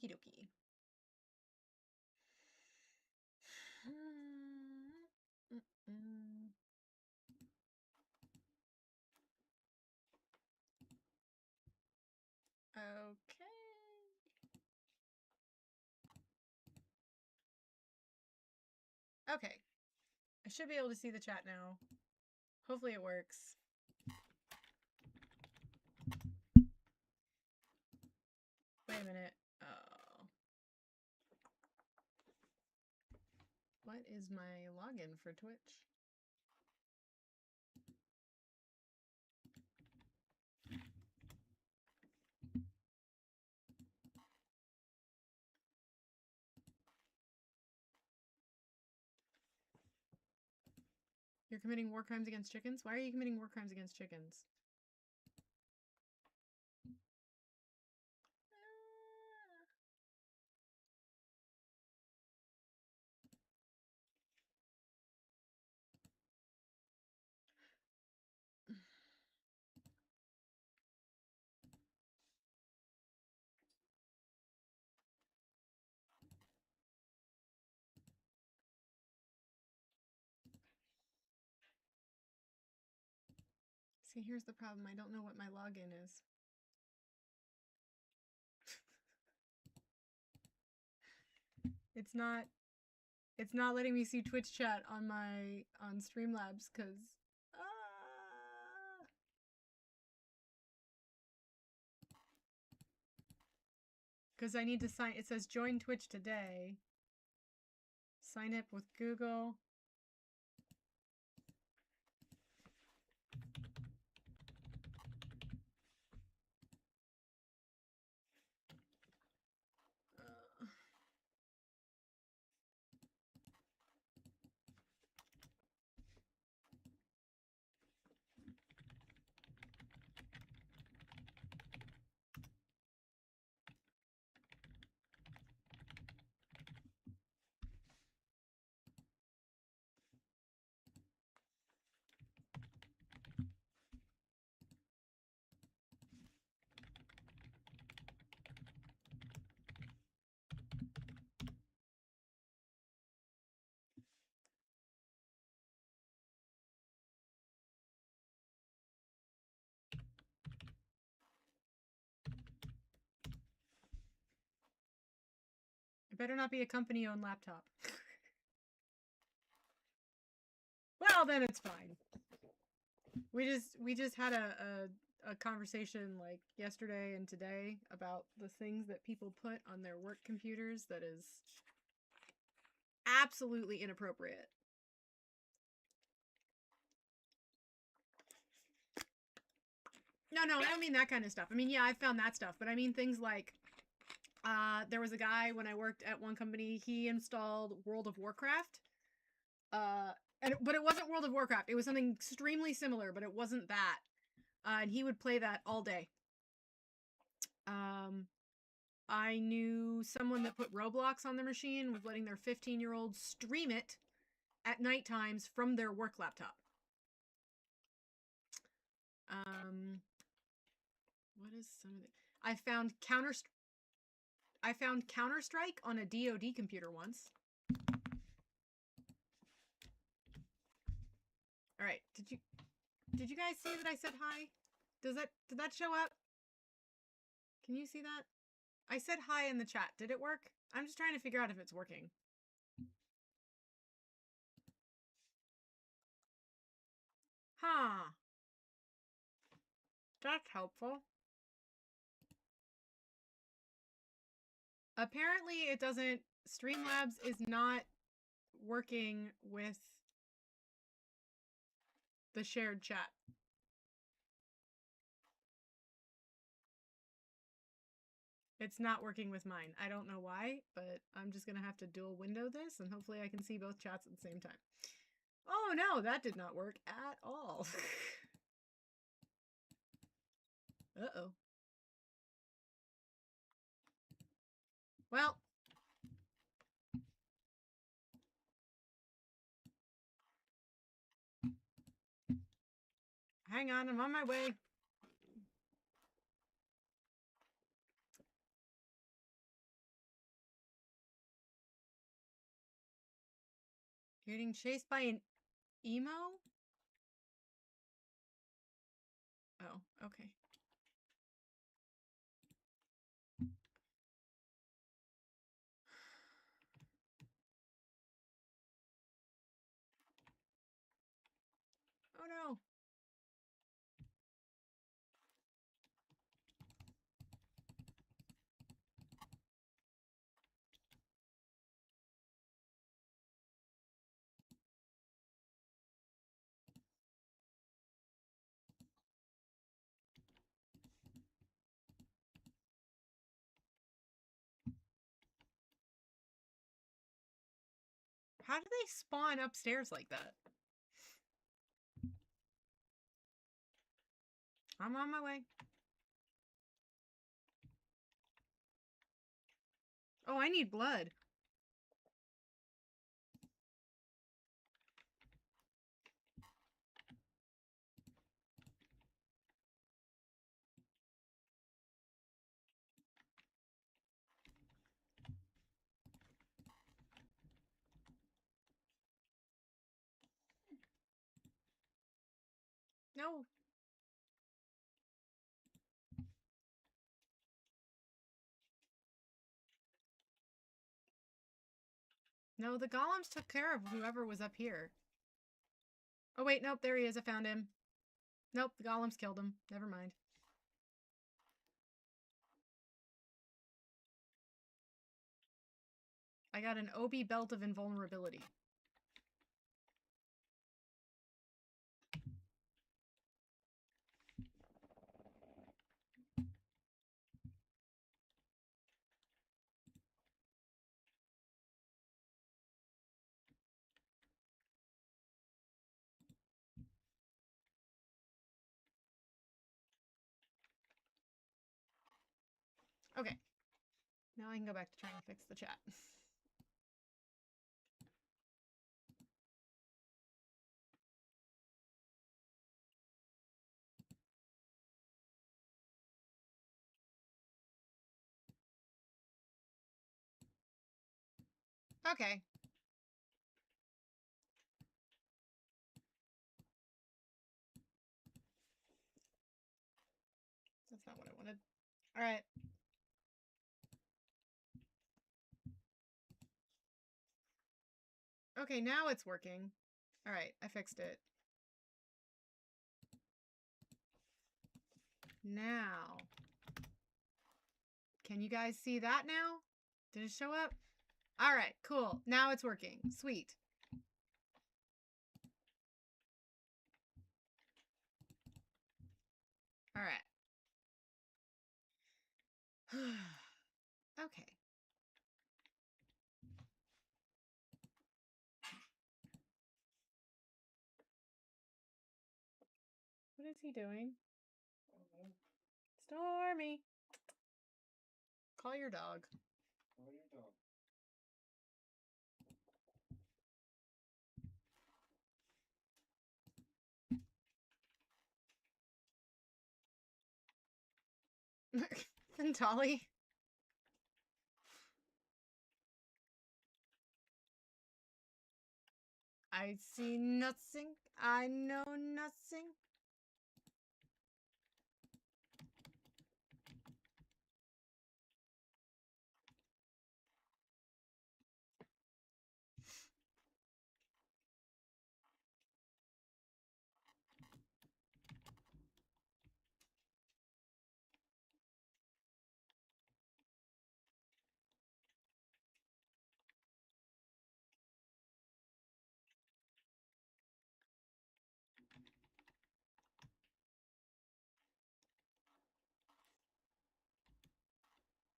Okie dokie. Okay. Okay. I should be able to see the chat now. Hopefully it works. Wait a minute. Oh. What is my login for Twitch? You're committing war crimes against chickens? Why are you committing war crimes against chickens? See, here's the problem. I don't know what my login is. It's not letting me see Twitch chat on Streamlabs because I need to sign. It says join Twitch today. Sign up with Google. It better not be a company-owned laptop. Well, then it's fine. We just had a conversation like yesterday and today about the things that people put on their work computers that is absolutely inappropriate. No, I don't mean that kind of stuff. I mean, yeah, I found that stuff, but I mean things like there was a guy when I worked at one company, he installed World of Warcraft. But it wasn't World of Warcraft. It was something extremely similar, but it wasn't that. And he would play that all day. I knew someone that put Roblox on their machine, was letting their 15-year-old stream it at night times from their work laptop. What is some of the... I found Counter-Strike on a DoD computer once. All right, did you guys see that I said hi? Did that show up? Can you see that? I said hi in the chat. Did it work? I'm just trying to figure out if it's working. Huh. That's helpful. Apparently it doesn't... Streamlabs is not working with the shared chat. It's not working with mine. I don't know why, but I'm just going to have to dual window this, and hopefully I can see both chats at the same time. Oh no, that did not work at all. Uh-oh. Well. Hang on, I'm on my way. You're getting chased by an emo? Oh, okay. Oh no. How do they spawn upstairs like that? I'm on my way. Oh, I need blood. No. No, the golems took care of whoever was up here. Oh wait, nope, there he is. I found him. Nope, the golems killed him. Never mind. I got an Obi belt of invulnerability. Okay. Now I can go back to trying to fix the chat. Okay. That's not what I wanted. All right. Okay, now it's working. All right, I fixed it. Now. Can you guys see that now? Did it show up? All right, cool. Now it's working. Sweet. All right. Okay. What is he doing? Stormy. Call your dog. Call your dog. And Dolly. I see nothing. I know nothing.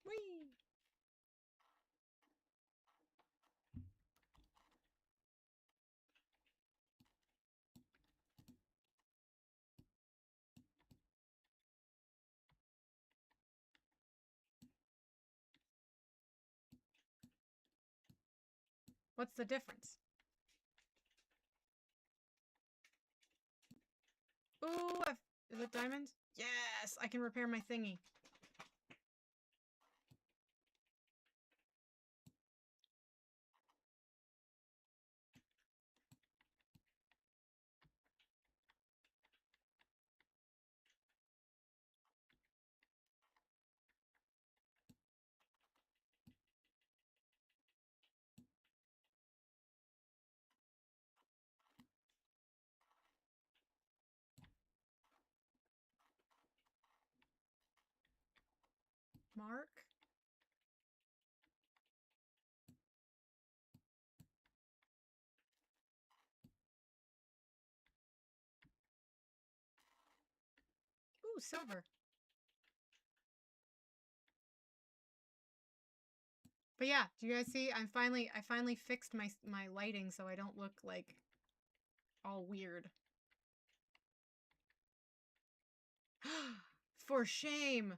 Whee! What's the difference? Ooh, is it diamond? Yes, I can repair my thingy. mark. Ooh, silver. But yeah, do you guys see? I finally fixed my lighting so I don't look like all weird. For shame.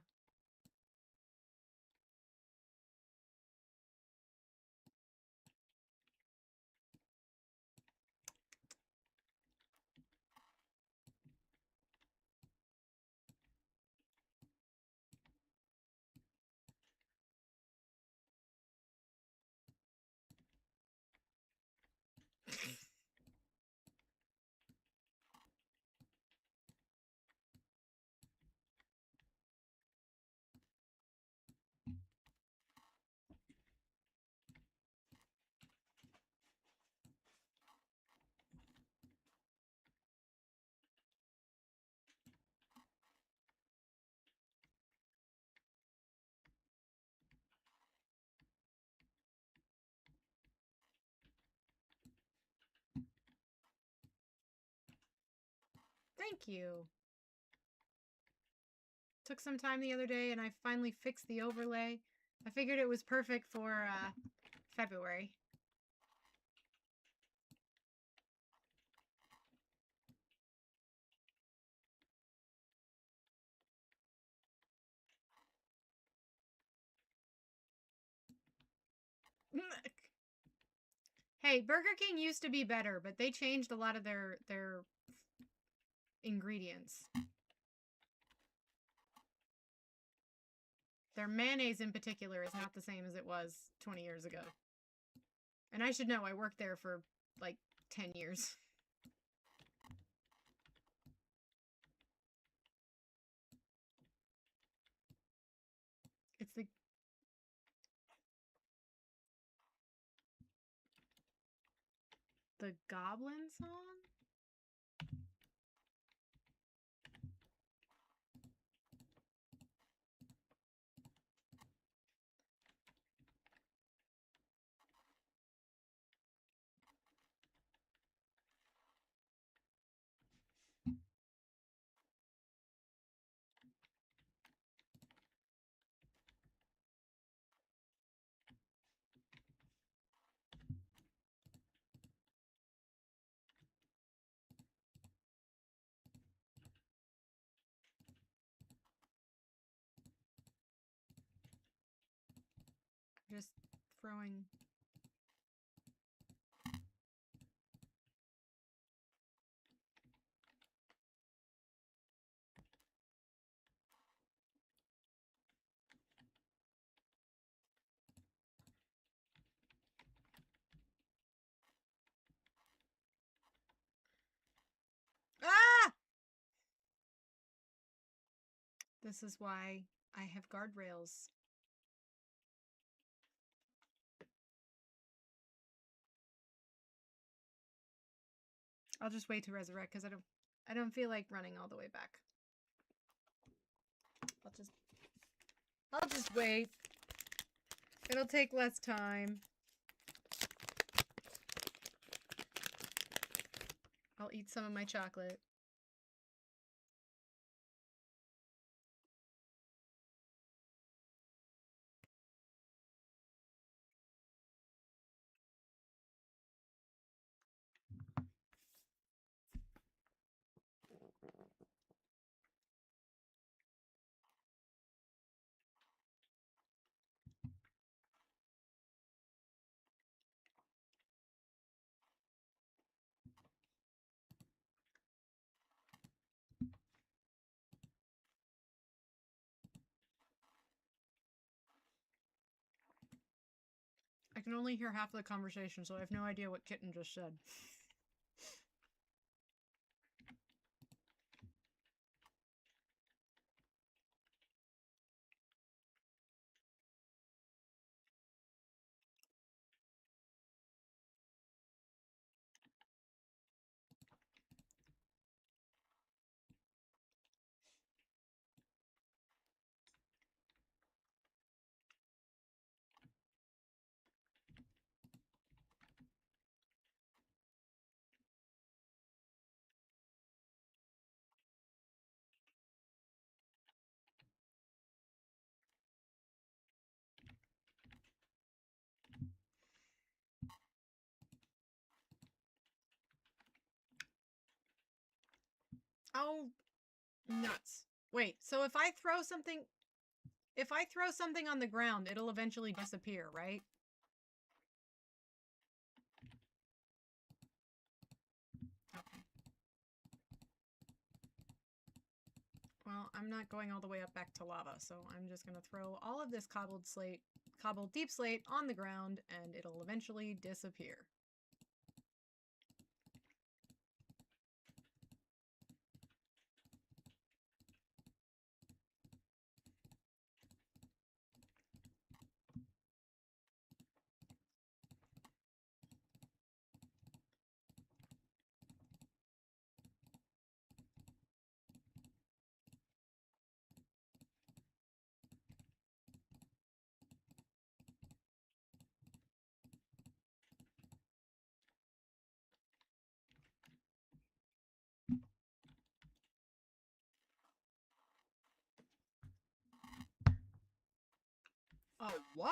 Thank you. Took some time the other day and I finally fixed the overlay. I figured it was perfect for February. Hey, Burger King used to be better, but they changed a lot of their ingredients. Their mayonnaise in particular is not the same as it was 20 years ago. And I should know, I worked there for like 10 years. It's the Goblin song? Just throwing... Ah! This is why I have guardrails. I'll just wait to resurrect because I don't feel like running all the way back. I'll just wait. It'll take less time. I'll eat some of my chocolate. I can only hear half of the conversation, so I have no idea what Kitten just said. Oh, nuts. Wait, so if I throw something on the ground, it'll eventually disappear, right? Okay. Well, I'm not going all the way up back to lava, so I'm just going to throw all of this cobbled deep slate on the ground, and it'll eventually disappear. Oh, what?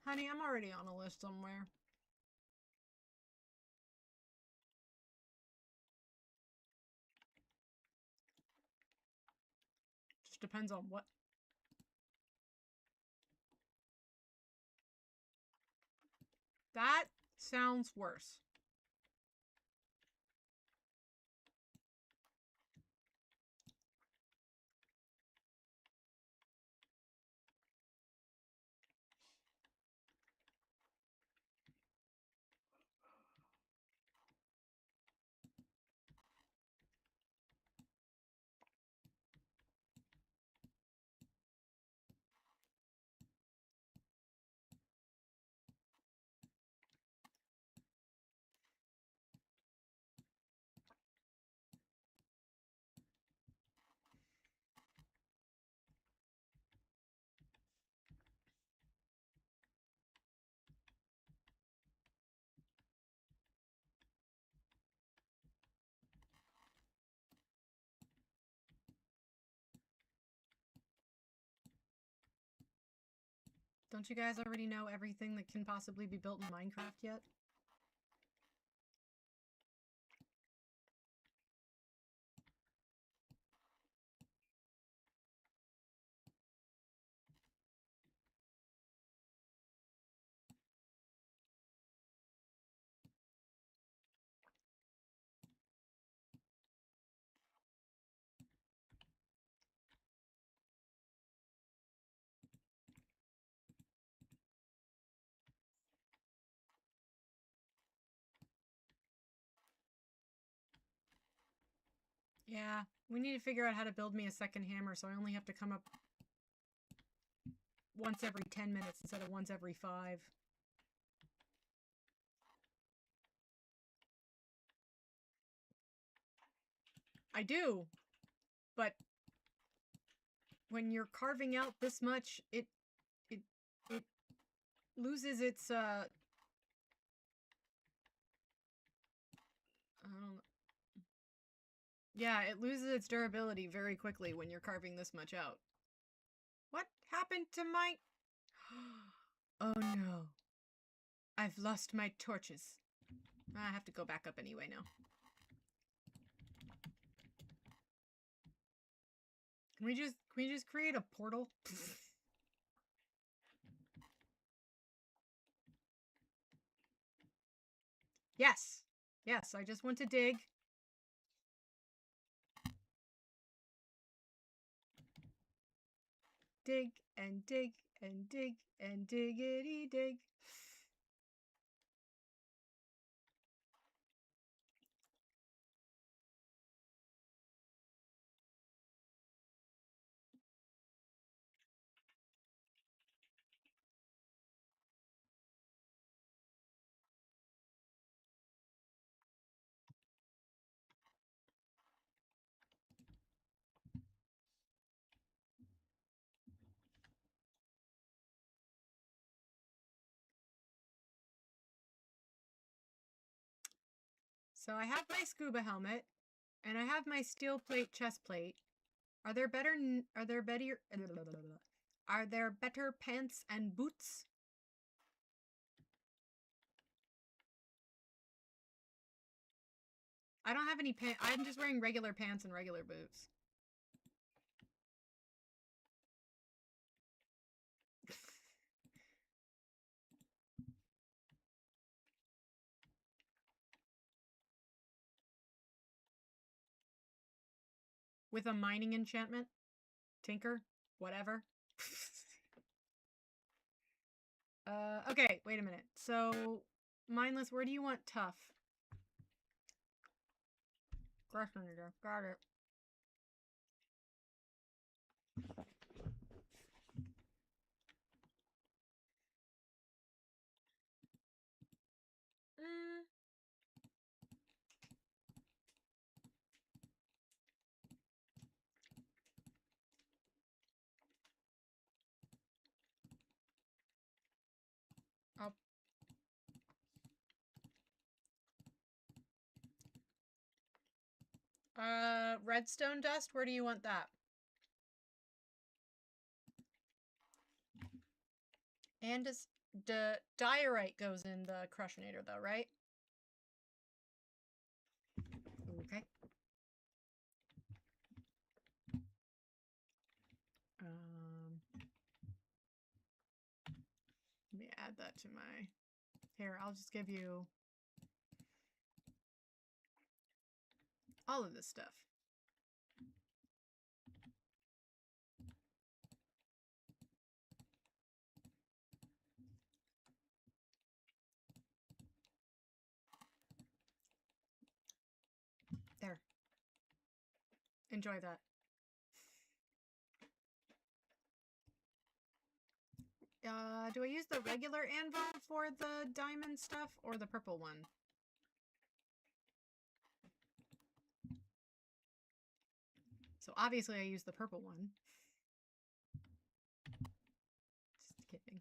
Honey, I'm already on a list somewhere. Just depends on what. That sounds worse. Don't you guys already know everything that can possibly be built in Minecraft yet? Yeah, we need to figure out how to build me a second hammer so I only have to come up once every 10 minutes instead of once every 5. I do, but when you're carving out this much, it it loses its I don't know. Yeah, it loses its durability very quickly when you're carving this much out. What happened to my Oh no. I've lost my torches. I have to go back up anyway now. Can we just create a portal? Yes. Yes, I just want to dig. Dig and dig and dig and diggity dig. So I have my scuba helmet, and I have my steel plate chest plate. Are there better Are there better pants and boots? I don't have any pants. I'm just wearing regular pants and regular boots. With a mining enchantment? Tinker? Whatever. Okay, wait a minute. So, mindless, where do you want tough? Crushinator. Got it. I'll... redstone dust, where do you want that? And does diorite goes in the crushinator though, right? Okay. Let me add that to my... Here, I'll just give you all of this stuff. There. Enjoy that. Do I use the regular anvil for the diamond stuff or the purple one? So obviously I use the purple one. Just kidding.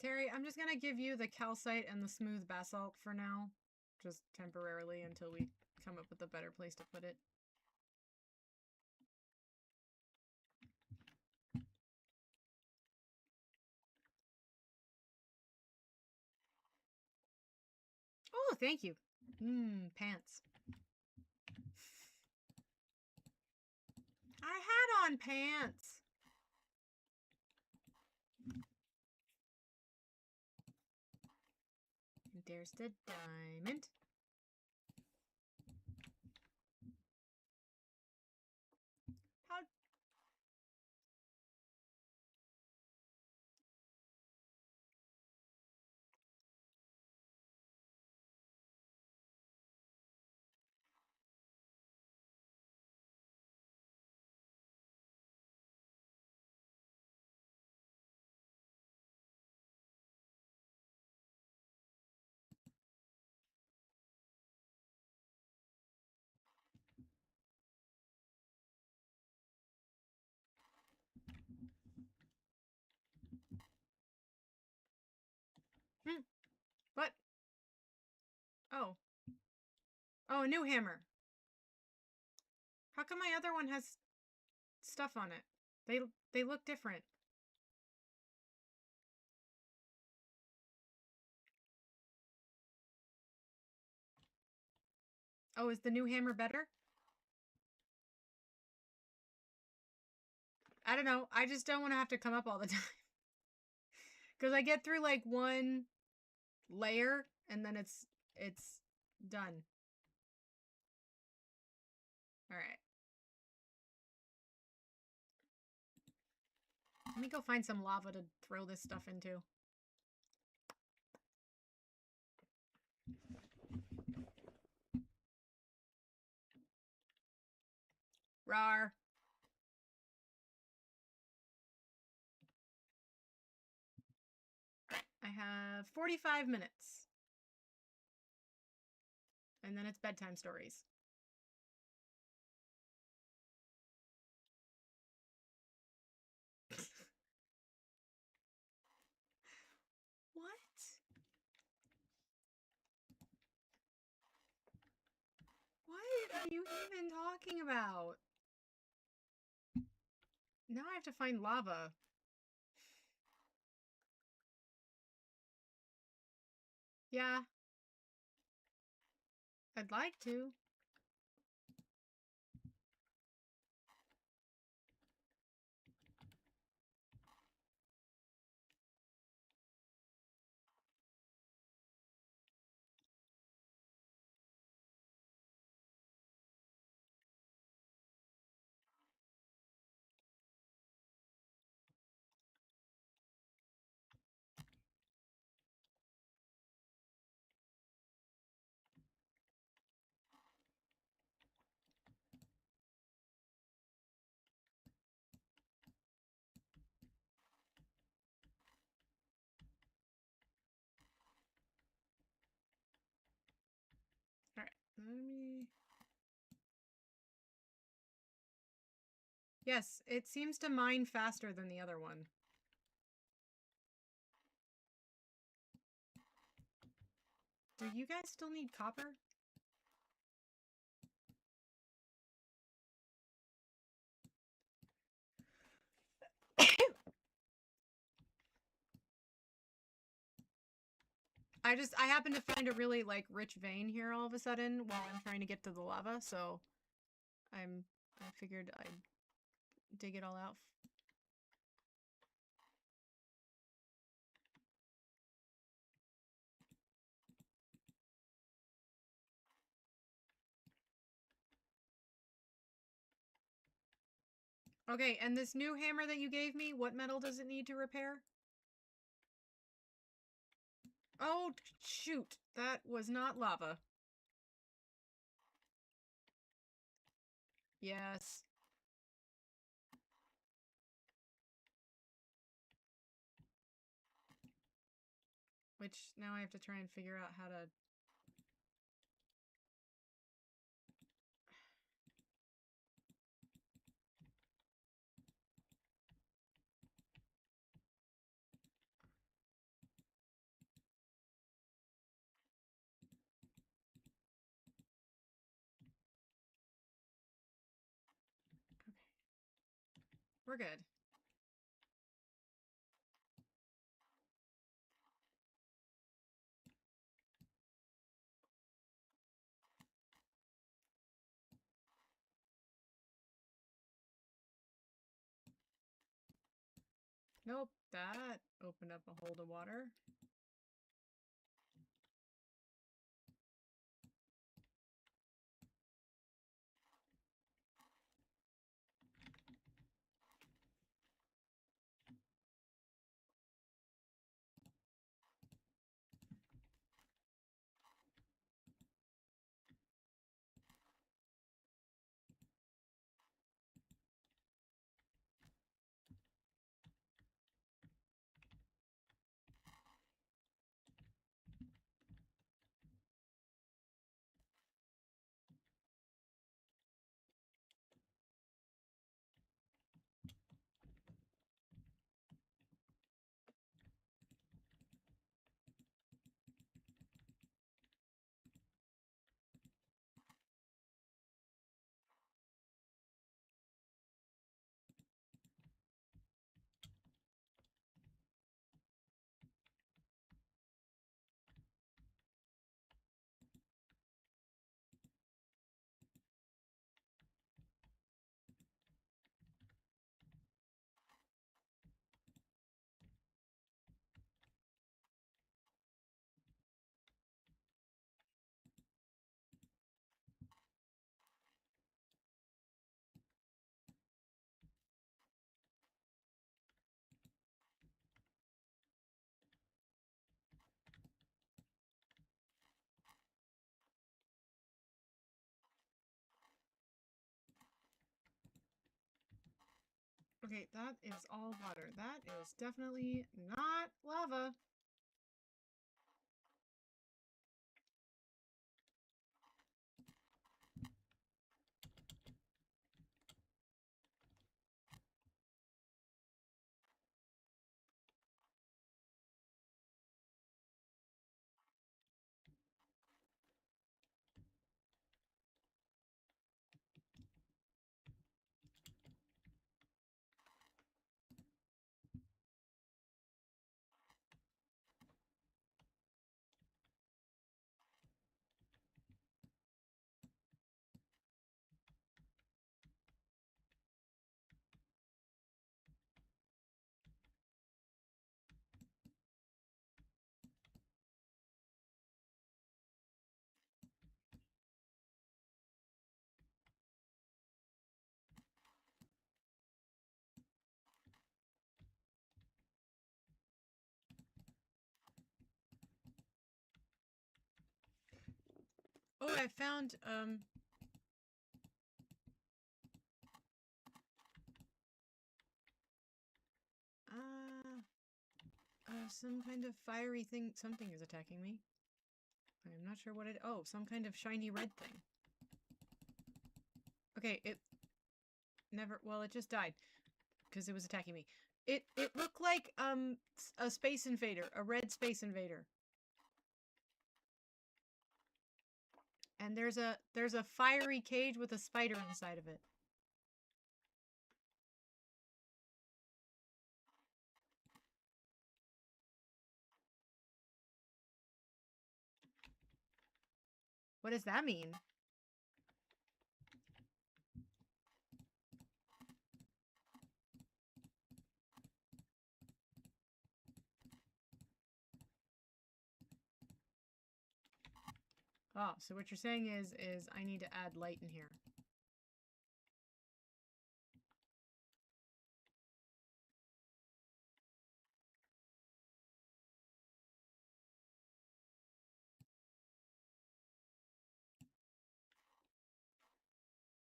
Terry, I'm just gonna give you the calcite and the smooth basalt for now. Just temporarily until we come up with a better place to put it. Oh, thank you. Pants. I had on pants. There's the diamond. How... What? Oh. Oh, a new hammer. How come my other one has stuff on it? They look different. Oh, is the new hammer better? I don't know. I just don't want to have to come up all the time. Because I get through like one layer, and then it's done. All right. Let me go find some lava to throw this stuff into. Rar. I have 45 minutes. And then it's bedtime stories. What? What are you even talking about? Now I have to find lava. Yeah. I'd like to. Alright, let me... Yes, it seems to mine faster than the other one. Do you guys still need copper? I happen to find a really, like, rich vein here all of a sudden while I'm trying to get to the lava, so I figured I'd dig it all out. Okay, and this new hammer that you gave me, what metal does it need to repair? Oh, shoot. That was not lava. Yes. Which, now I have to try and figure out how to... Okay. We're good. Nope, that opened up a hole to water. Okay, that is all water. That is definitely not lava. Oh, I found some kind of fiery thing. Something is attacking me. I'm not sure what it. Oh, some kind of shiny red thing. Okay, it never. Well, it just died because it was attacking me. It looked like a space invader, a red space invader. And there's a fiery cage with a spider inside of it. What does that mean? Oh, so what you're saying is I need to add light in here.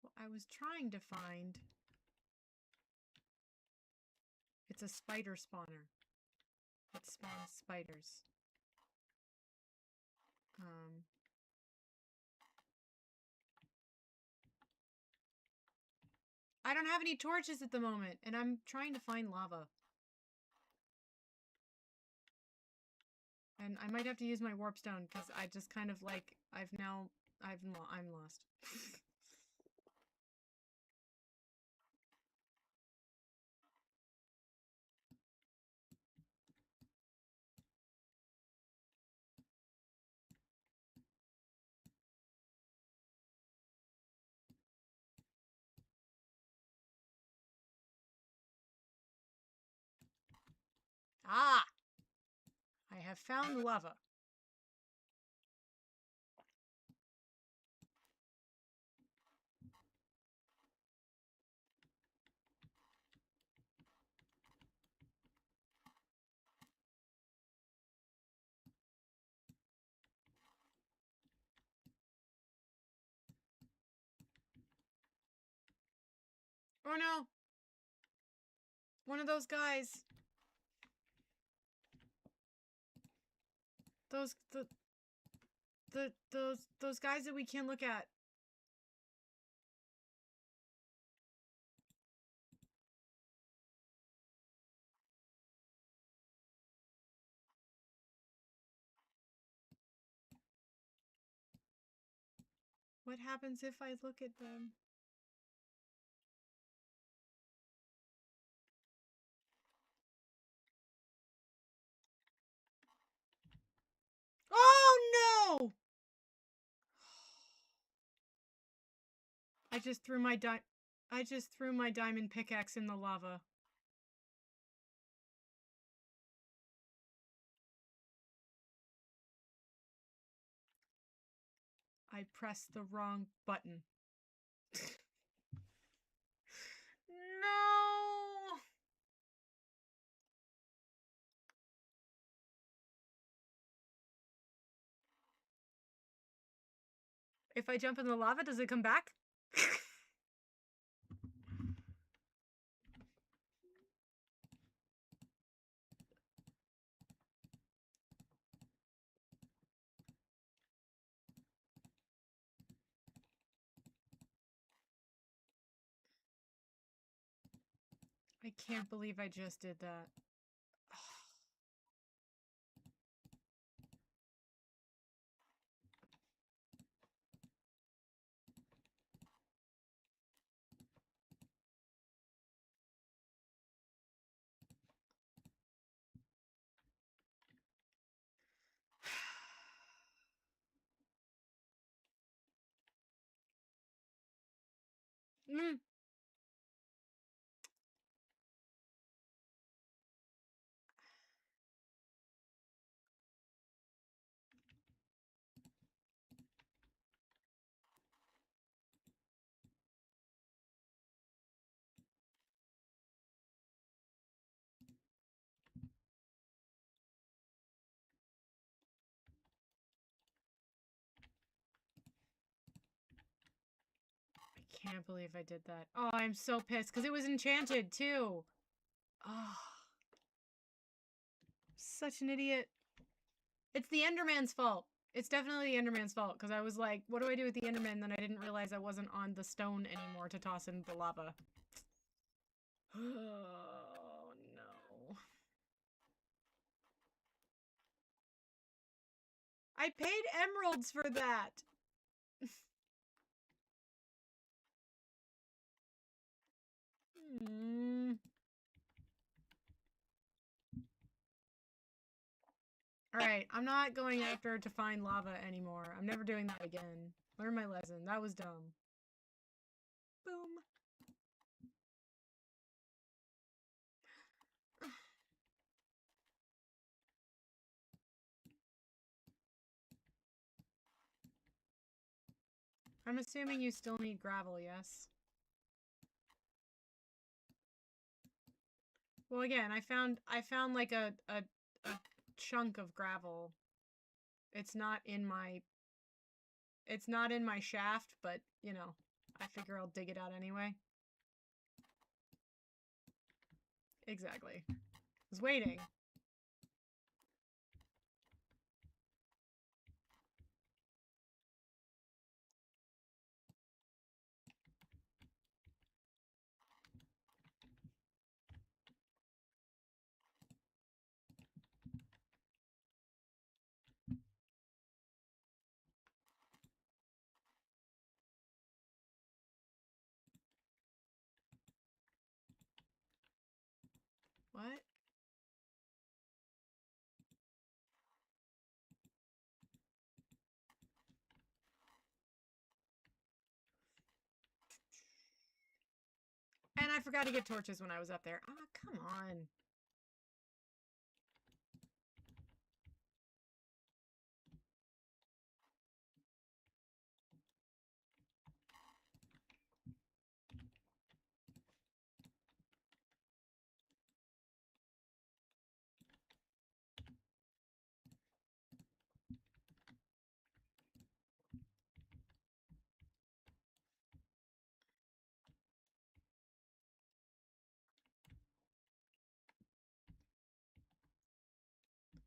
Well, I was trying to find. It's a spider spawner. It spawns spiders. I don't have any torches at the moment, and I'm trying to find lava. And I might have to use my warp stone because I just kind of like I'm lost. Ah! I have found lava. Oh no! One of those guys. Those guys that we can't look at. What happens if I look at them? Oh no! I just threw my diamond pickaxe in the lava. I pressed the wrong button. No! If I jump in the lava, does it come back? can't believe I just did that. Mm. I can't believe I did that. Oh, I'm so pissed because it was enchanted too. Oh, such an idiot. It's the Enderman's fault. It's definitely the Enderman's fault because I was like, what do I do with the Enderman? And then I didn't realize I wasn't on the stone anymore to toss in the lava. Oh, no. I paid emeralds for that. Alright, I'm not going after to find lava anymore. I'm never doing that again. Learn my lesson. That was dumb. Boom. I'm assuming you still need gravel, yes? Well, again, I found like a chunk of gravel. It's not in my shaft, but, you know, I figure I'll dig it out anyway. Exactly. I was waiting. What? And I forgot to get torches when I was up there. Ah, oh, come on.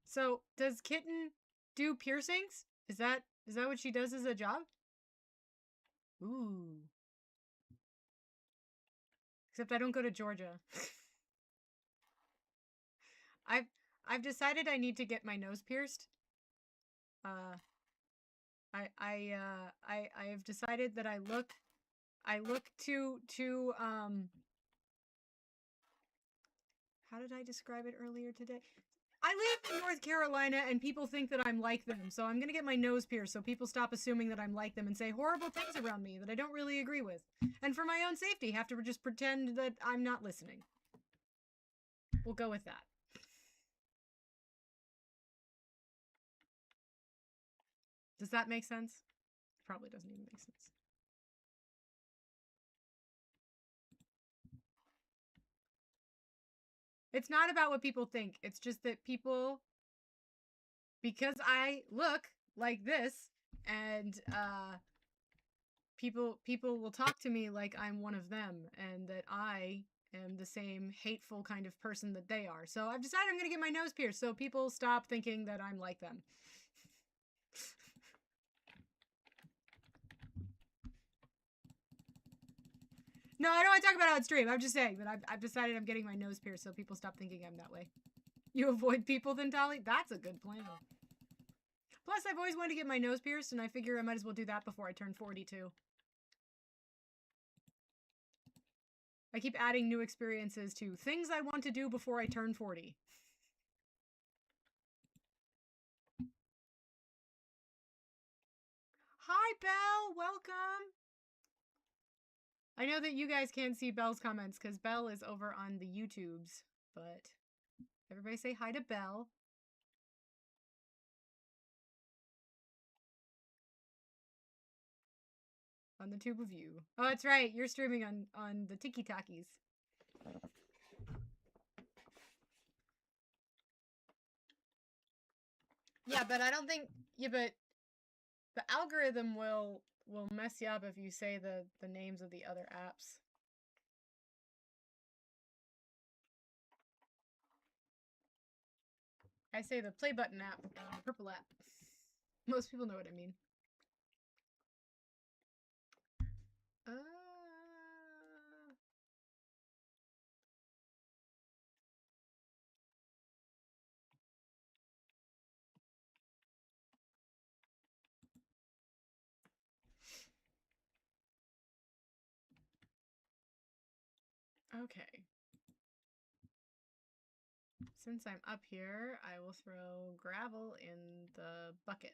So, does Kitten do piercings? Is that what she does as a job? Ooh. Except I don't go to Georgia. I've decided I need to get my nose pierced. I have decided that I look too how did I describe it earlier today? I live in North Carolina and people think that I'm like them, so I'm gonna get my nose pierced so people stop assuming that I'm like them and say horrible things around me that I don't really agree with. And for my own safety, have to just pretend that I'm not listening. We'll go with that. Does that make sense? Probably doesn't even make sense. It's not about what people think. It's just that people, because I look like this, and people will talk to me like I'm one of them, and that I am the same hateful kind of person that they are. So I've decided I'm gonna get my nose pierced so people stop thinking that I'm like them. No, I don't want to talk about it on stream. I'm just saying that I've decided I'm getting my nose pierced so people stop thinking I'm that way. You avoid people then, Dolly? That's a good plan. Plus, I've always wanted to get my nose pierced, and I figure I might as well do that before I turn 42. I keep adding new experiences to things I want to do before I turn 40. Hi, Belle! Welcome! I know that you guys can't see Belle's comments because Belle is over on the YouTubes, but everybody say hi to Belle. On the tube of you. Oh, that's right. You're streaming on the Tiki Takis. Yeah, but I don't think... Yeah, but the algorithm will mess you up if you say the names of the other apps. I say the play button app, the purple app. Most people know what I mean. Okay. Since I'm up here, I will throw gravel in the bucket.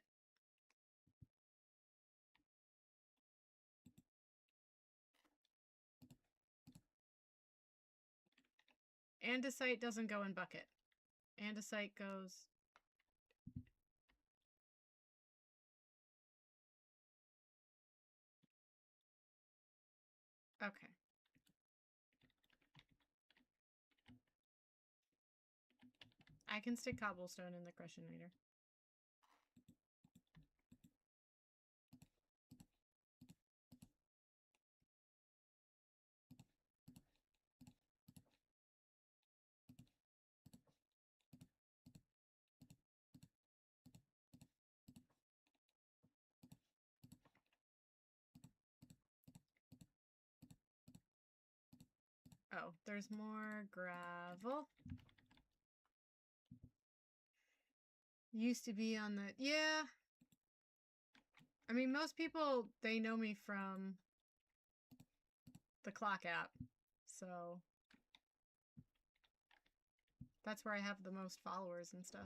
Andesite doesn't go in bucket. Andesite goes... Okay. I can stick cobblestone in the crushinator. Oh, there's more gravel. Used to be on the... Yeah. I mean, most people, they know me from the clock app. So that's where I have the most followers and stuff.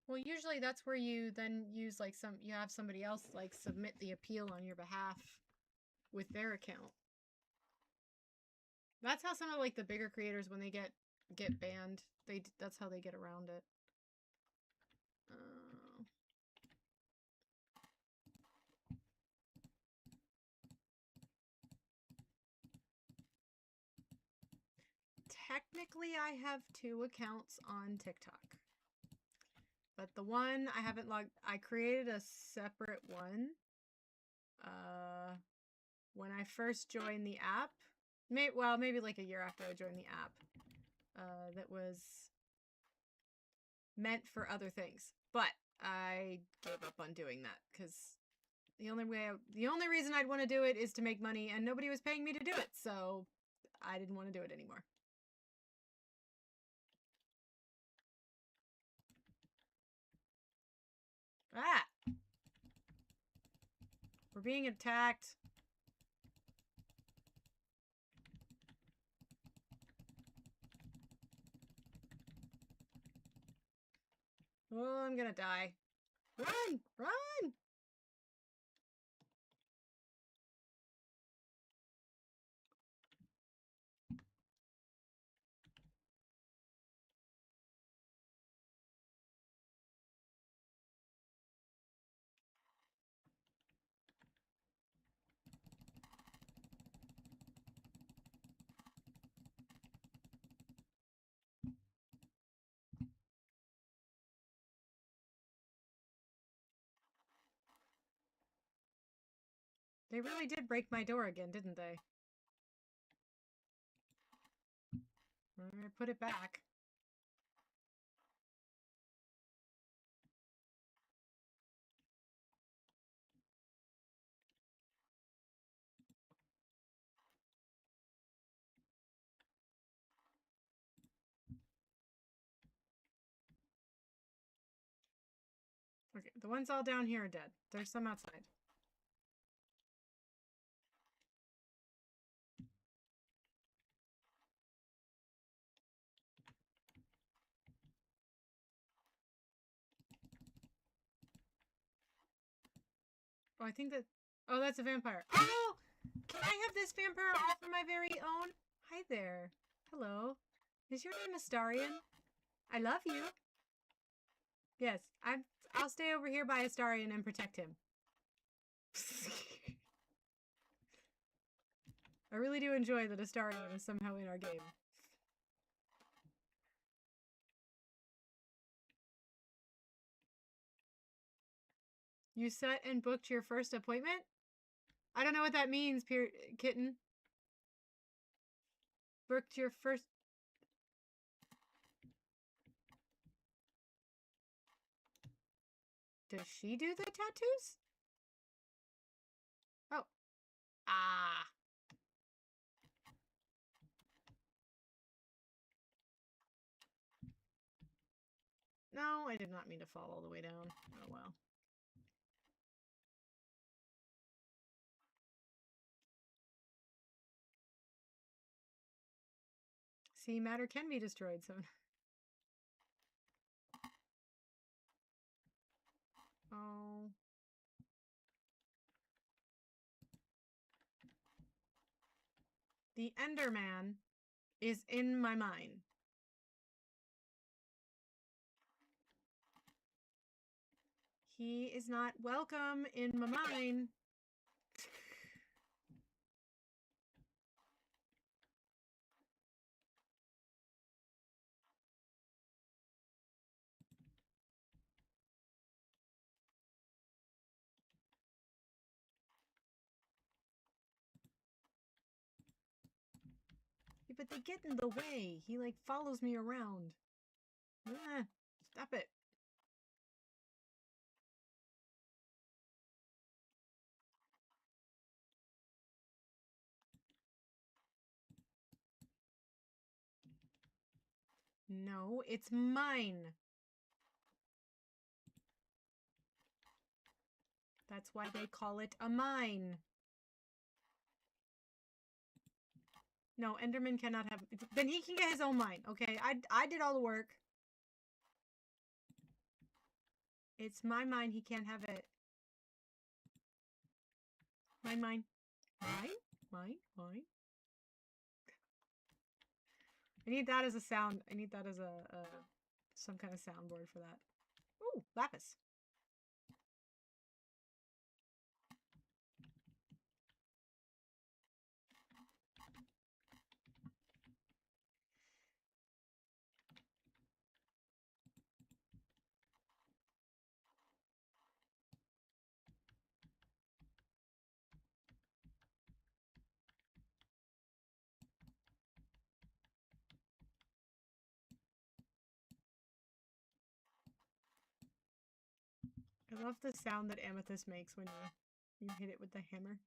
Well, usually that's where you then use like you have somebody else like submit the appeal on your behalf with their account. That's how some of like the bigger creators, when they get banned, that's how they get around it. Technically, I have 2 accounts on TikTok. But the one I haven't logged... I created a separate one when I first joined the app. Maybe like a year after I joined the app. That was meant for other things. But I gave up on doing that because the only reason I'd want to do it is to make money, and nobody was paying me to do it, so I didn't want to do it anymore. Ah! We're being attacked. Oh, I'm gonna die. Run! Run! They really did break my door again, didn't they? I'm gonna put it back. Okay, the ones all down here are dead. There's some outside. Oh, I think that... Oh, that's a vampire. Oh! Can I have this vampire all for my very own? Hi there. Hello. Is your name Astarion? I love you. Yes, I'll stay over here by Astarion and protect him. I really do enjoy that Astarion is somehow in our game. You set and booked your first appointment? I don't know what that means, kitten. Booked your first... Does she do the tattoos? Oh. Ah. No, I did not mean to fall all the way down. Oh well. See, matter can be destroyed, so... Oh. The Enderman is in my mind. He is not welcome in my mind. Yeah, but they get in the way. He, like, follows me around. Ah, stop it. No, it's mine. That's why they call it a mine. No, Enderman cannot have... Then he can get his own mine, okay? I did all the work. It's my mine. He can't have it. Mine, mine. Mine? Mine? Mine? I need that as a sound. I need that as a some kind of soundboard for that. Ooh, lapis. I love the sound that amethyst makes when you hit it with the hammer.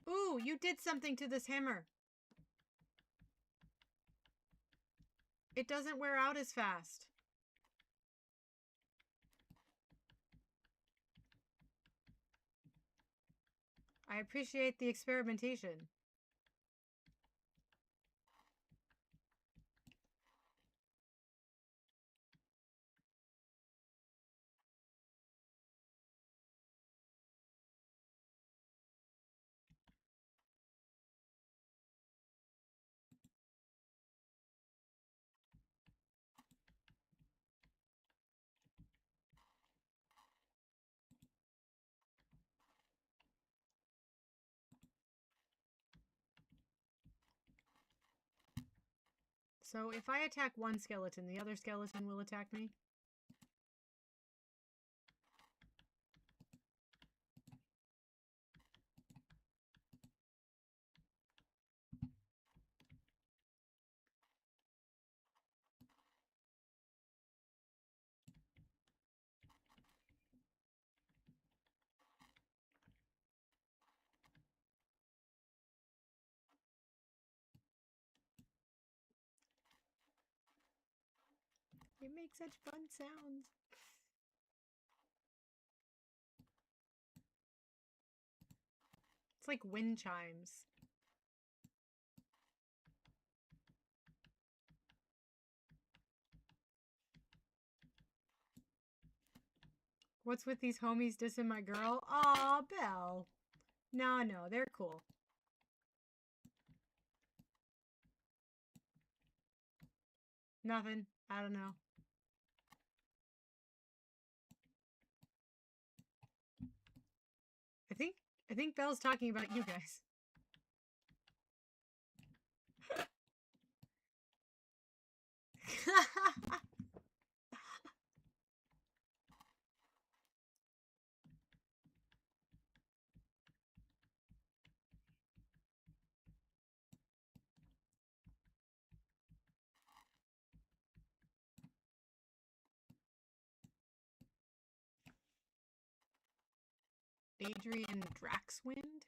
Ooh, you did something to this hammer. It doesn't wear out as fast. I appreciate the experimentation. So if I attack one skeleton, the other skeleton will attack me? They make such fun sounds. It's like wind chimes. What's with these homies dissing my girl? Aw, Belle. No, they're cool. Nothing. I don't know. I think Belle's talking about you guys. Adrian Draxwind?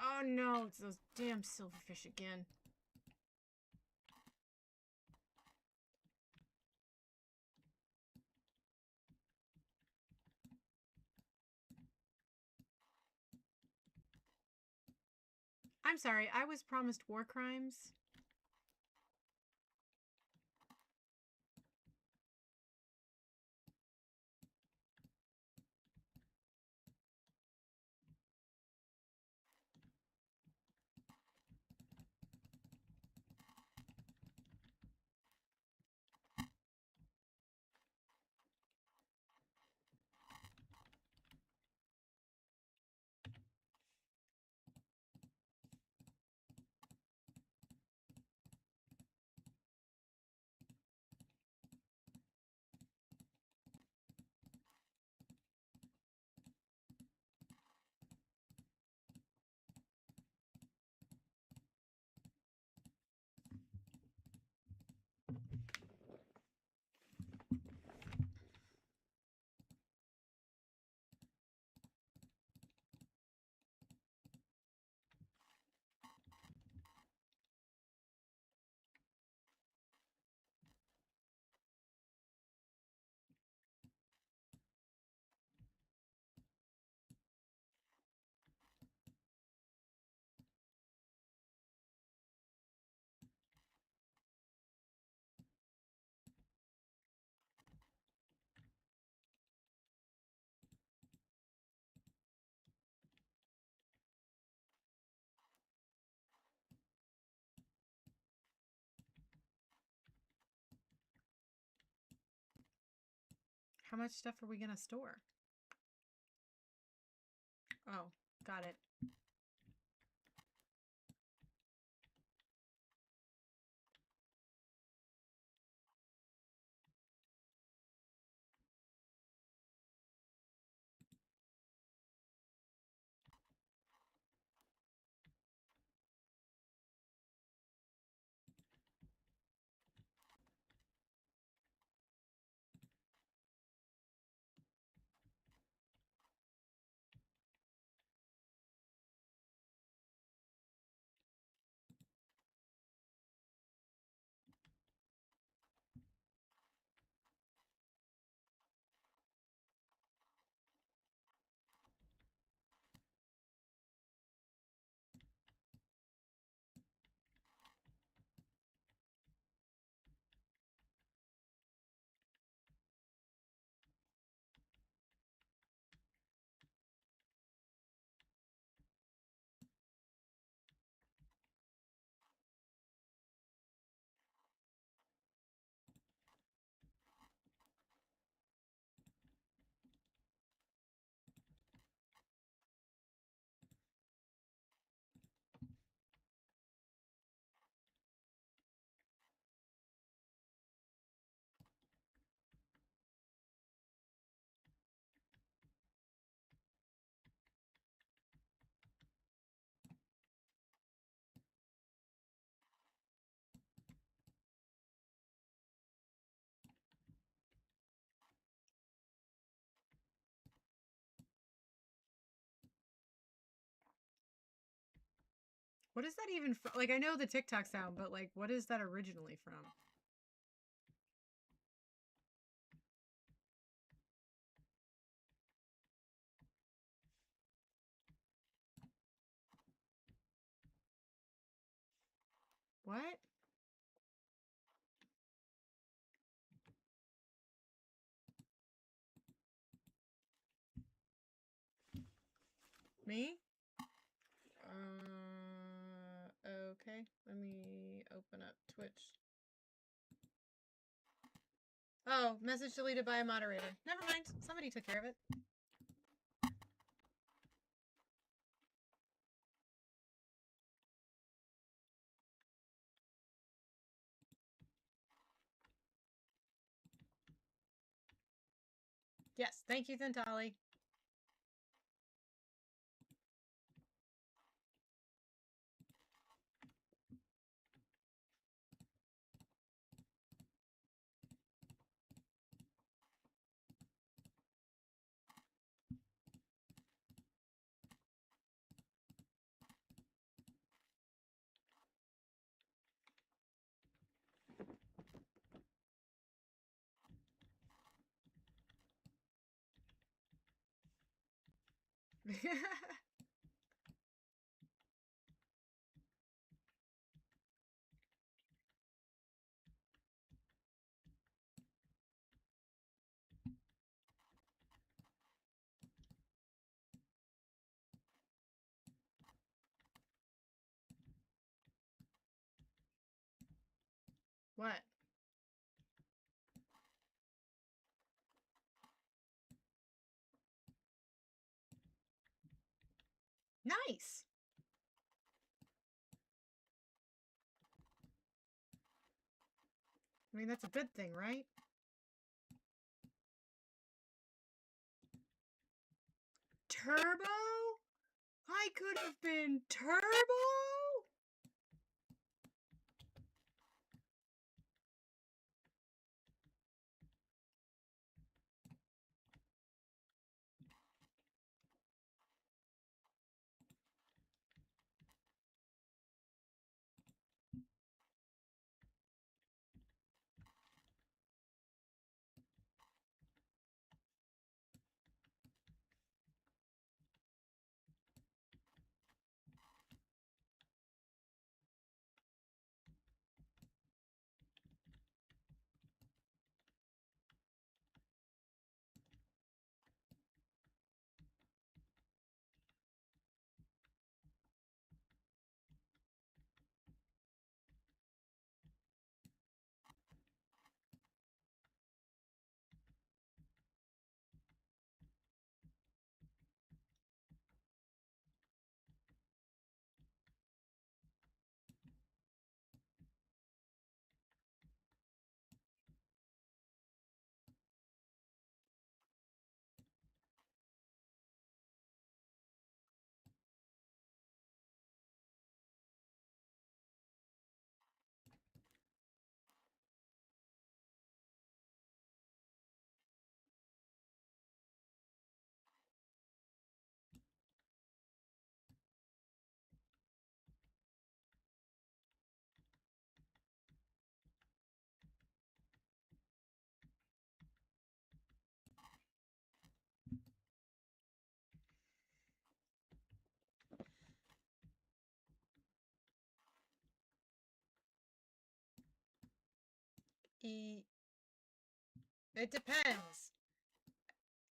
Oh no, it's those damn silverfish again. I'm sorry, I was promised war crimes. How much stuff are we gonna store? Oh, got it. What is that even from? Like, I know the TikTok sound, but like, what is that originally from? What? Me? Okay. Let me open up Twitch. Oh, message deleted by a moderator. Never mind. Somebody took care of it. Yes. Thank you, Thentali. What? Nice. I mean, that's a good thing, right? Turbo? I could have been Turbo? It depends.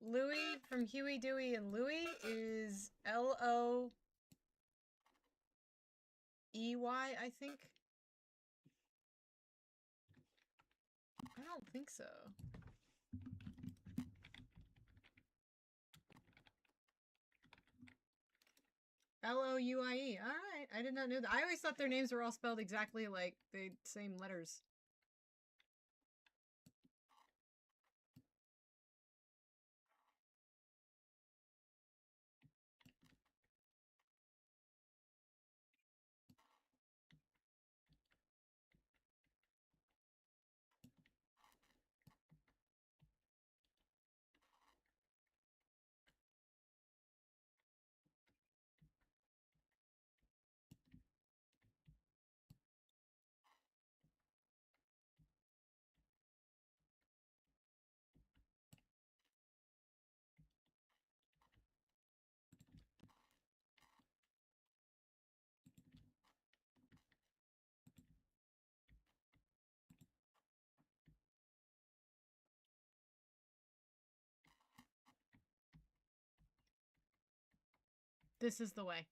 Louie from Huey, Dewey, and Louie is Loey, I think. I don't think so. Louie. Alright, I did not know that. I always thought their names were all spelled exactly like the same letters. This is the way.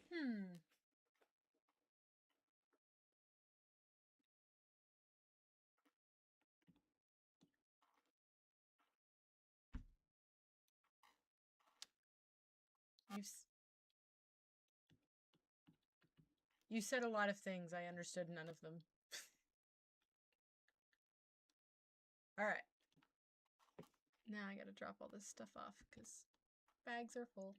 Hmm. You said a lot of things. I understood none of them. All right. Now I gotta drop all this stuff off because bags are full.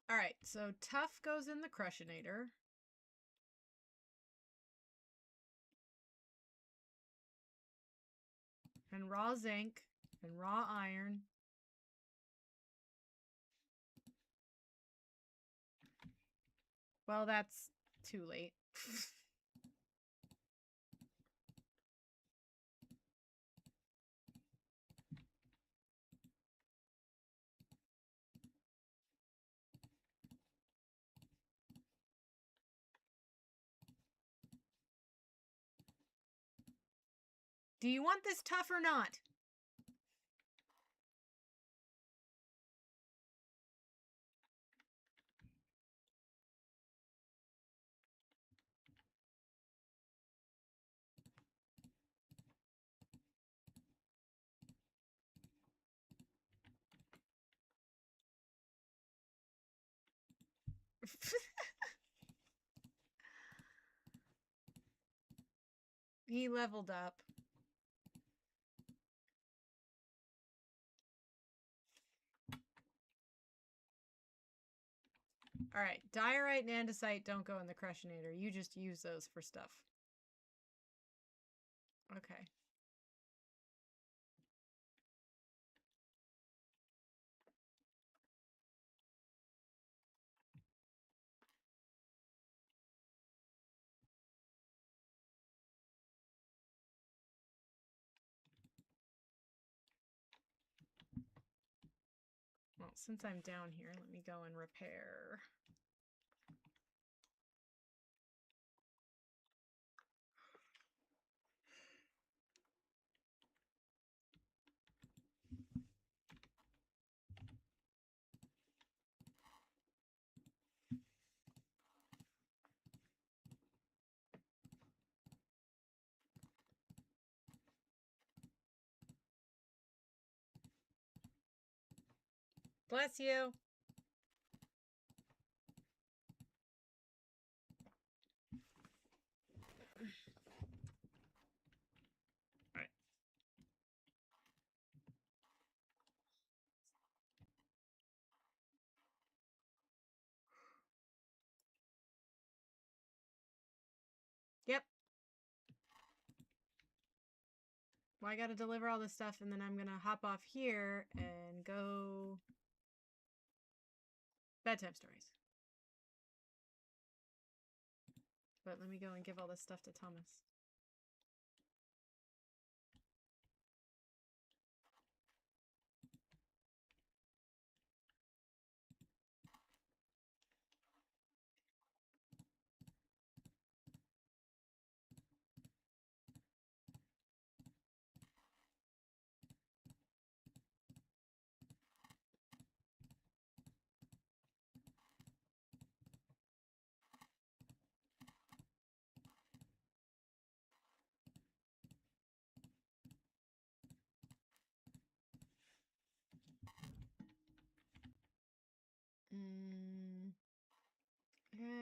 All right, so tough goes in the Crushinator. And raw zinc and raw iron. Well, that's too late. Do you want this tough or not? He leveled up. All right, diorite and andesite don't go in the Crushinator. You just use those for stuff. Okay. Well, since I'm down here, let me go and repair. Bless you. Well, I gotta deliver all this stuff, and then I'm gonna hop off here and go... Bedtime stories. But let me go and give all this stuff to Thomas.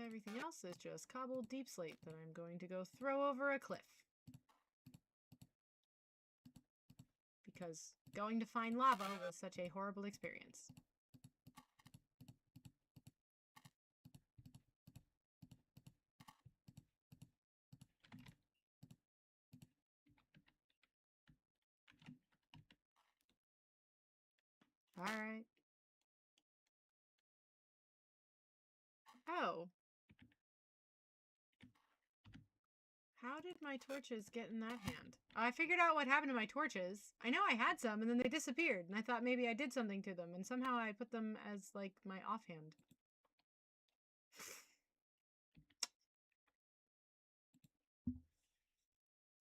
Everything else is just cobbled deep slate that I'm going to go throw over a cliff. Because going to find lava was such a horrible experience. Alright. Oh. How did my torches get in that hand? I figured out what happened to my torches. I know I had some, and then they disappeared, and I thought maybe I did something to them, and somehow I put them as, like, my offhand.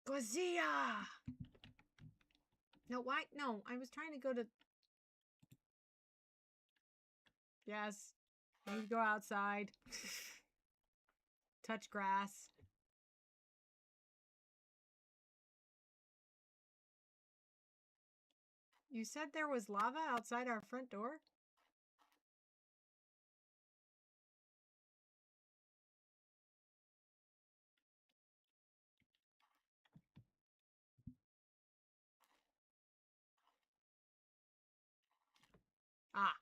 Gozia! No, why? No, I was trying to go to... Yes. I need to go outside. Touch grass. You said there was lava outside our front door? Ah.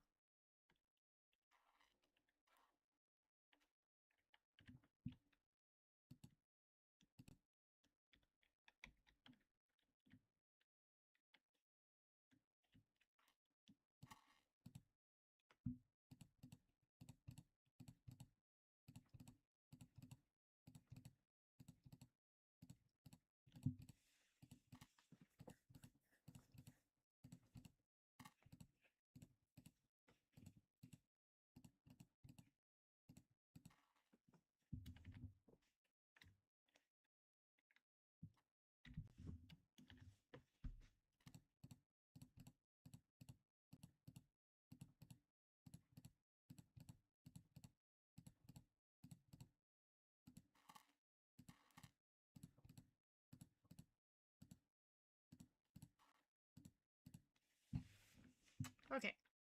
Okay.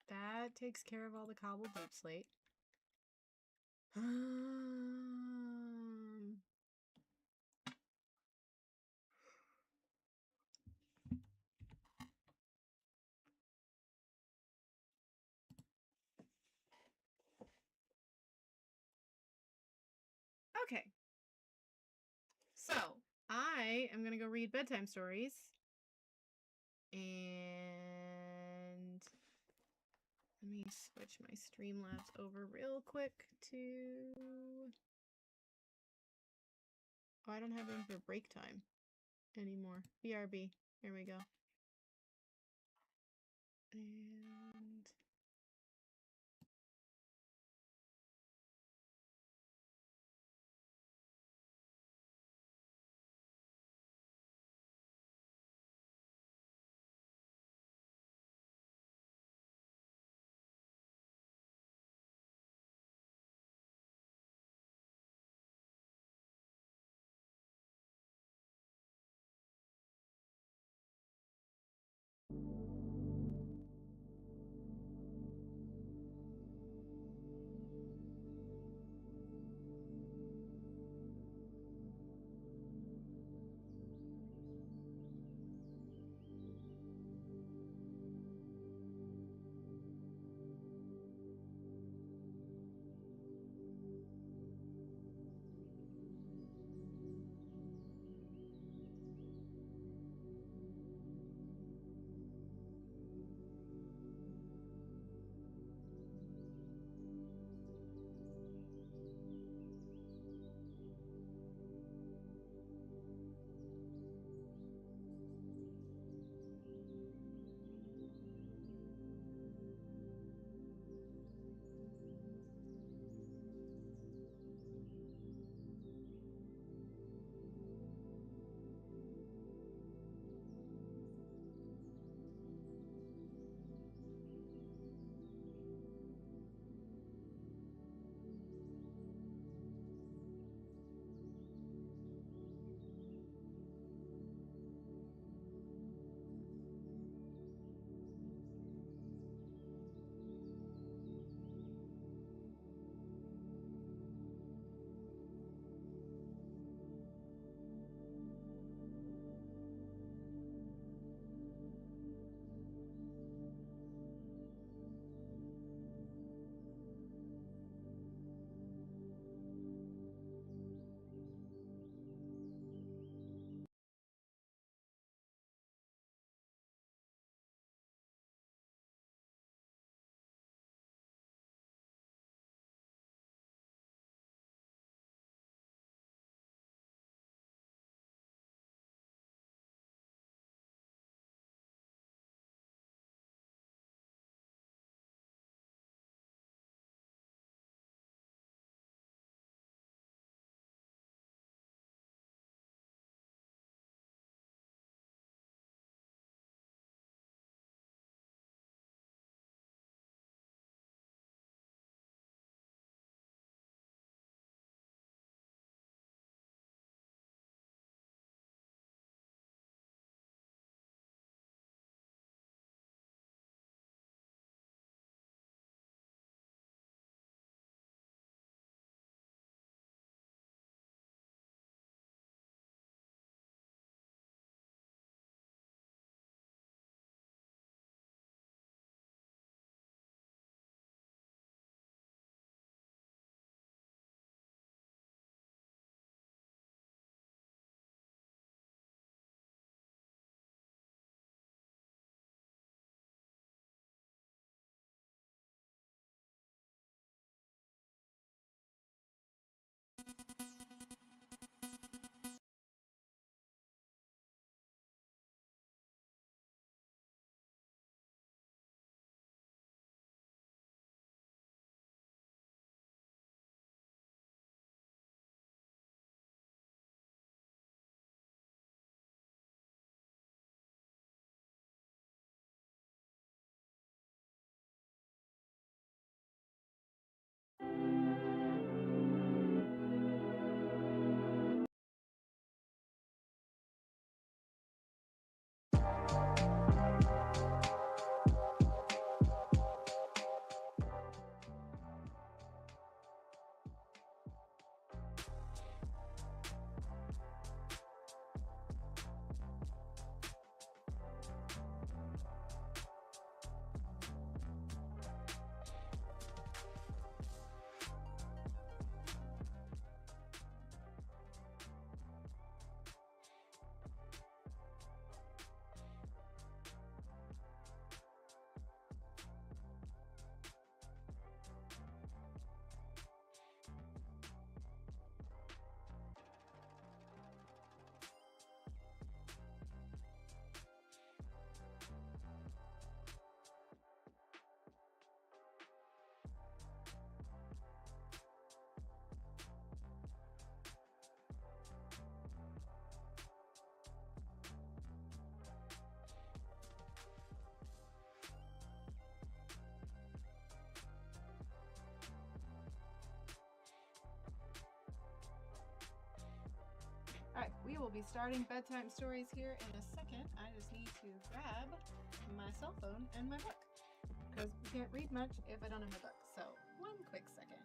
That takes care of all the cobbled deep slate. Okay. So, I am gonna go read bedtime stories. And let me switch my Streamlabs over real quick to... Oh, I don't have room for break time anymore. BRB. Here we go. And... be starting bedtime stories here in a second. I just need to grab my cell phone and my book, because we can't read much if I don't have my book. So, one quick second.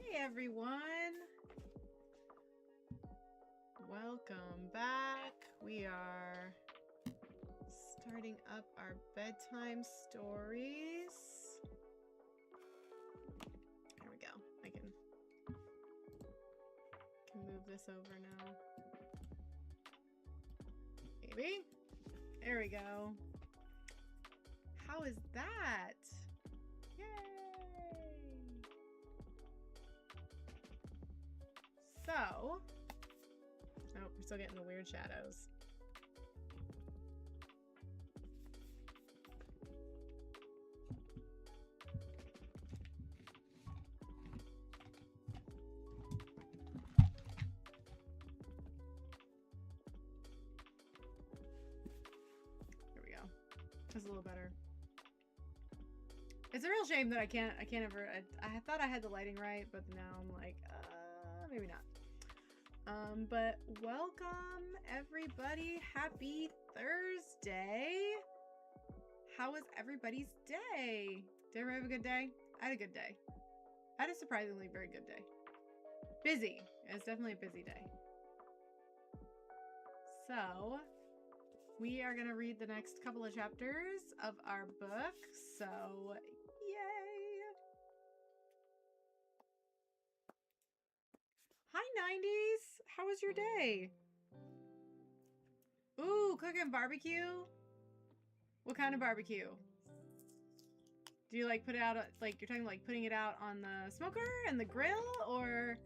Hey everyone! Welcome back. We are starting up our bedtime stories. There we go. I can move this over now. Maybe? There we go. How is that? So, oh, we're still getting the weird shadows. There we go. That's a little better. It's a real shame that I can't ever, I thought I had the lighting right, but now I'm like, maybe not. But welcome everybody. Happy Thursday. How was everybody's day? Did everyone have a good day? I had a good day. I had a surprisingly very good day. Busy. It was definitely a busy day. So, we are going to read the next couple of chapters of our book. So, yay! Hi, 90s! How was your day? Ooh, cooking barbecue? What kind of barbecue? Do you like put it out, like you're talking like putting it out on the smoker and the grill, or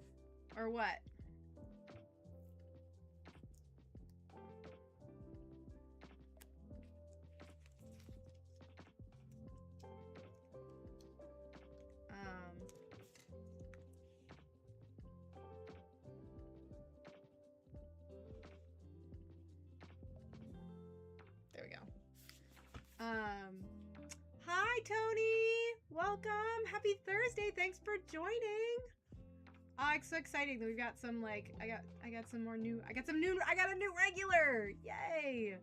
what? There we go. Hi Tony! Welcome! Happy Thursday! Thanks for joining! Oh, it's so exciting that we've got some like I got a new regular! Yay!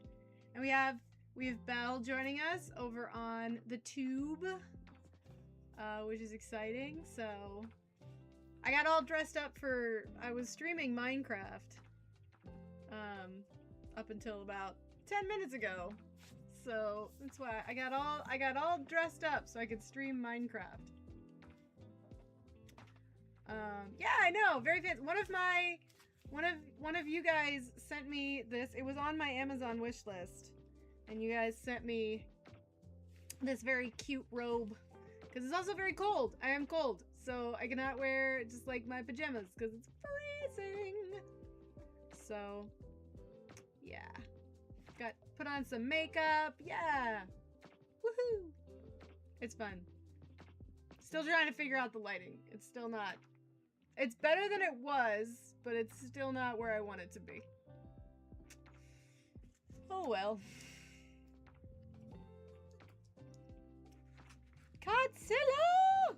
And we have Belle joining us over on the tube. Which is exciting. So I got all dressed up I was streaming Minecraft up until about 10 minutes ago. So that's why I got all dressed up so I could stream Minecraft. Yeah, I know, very fancy. One of you guys sent me this. It was on my Amazon wish list, and you guys sent me this very cute robe because it's also very cold. I am cold, so I cannot wear just like my pajamas because it's freezing. So, yeah, got put on some makeup. Yeah, woohoo! It's fun. Still trying to figure out the lighting. It's still not. It's better than it was, but it's still not where I want it to be. Oh well. Godzilla!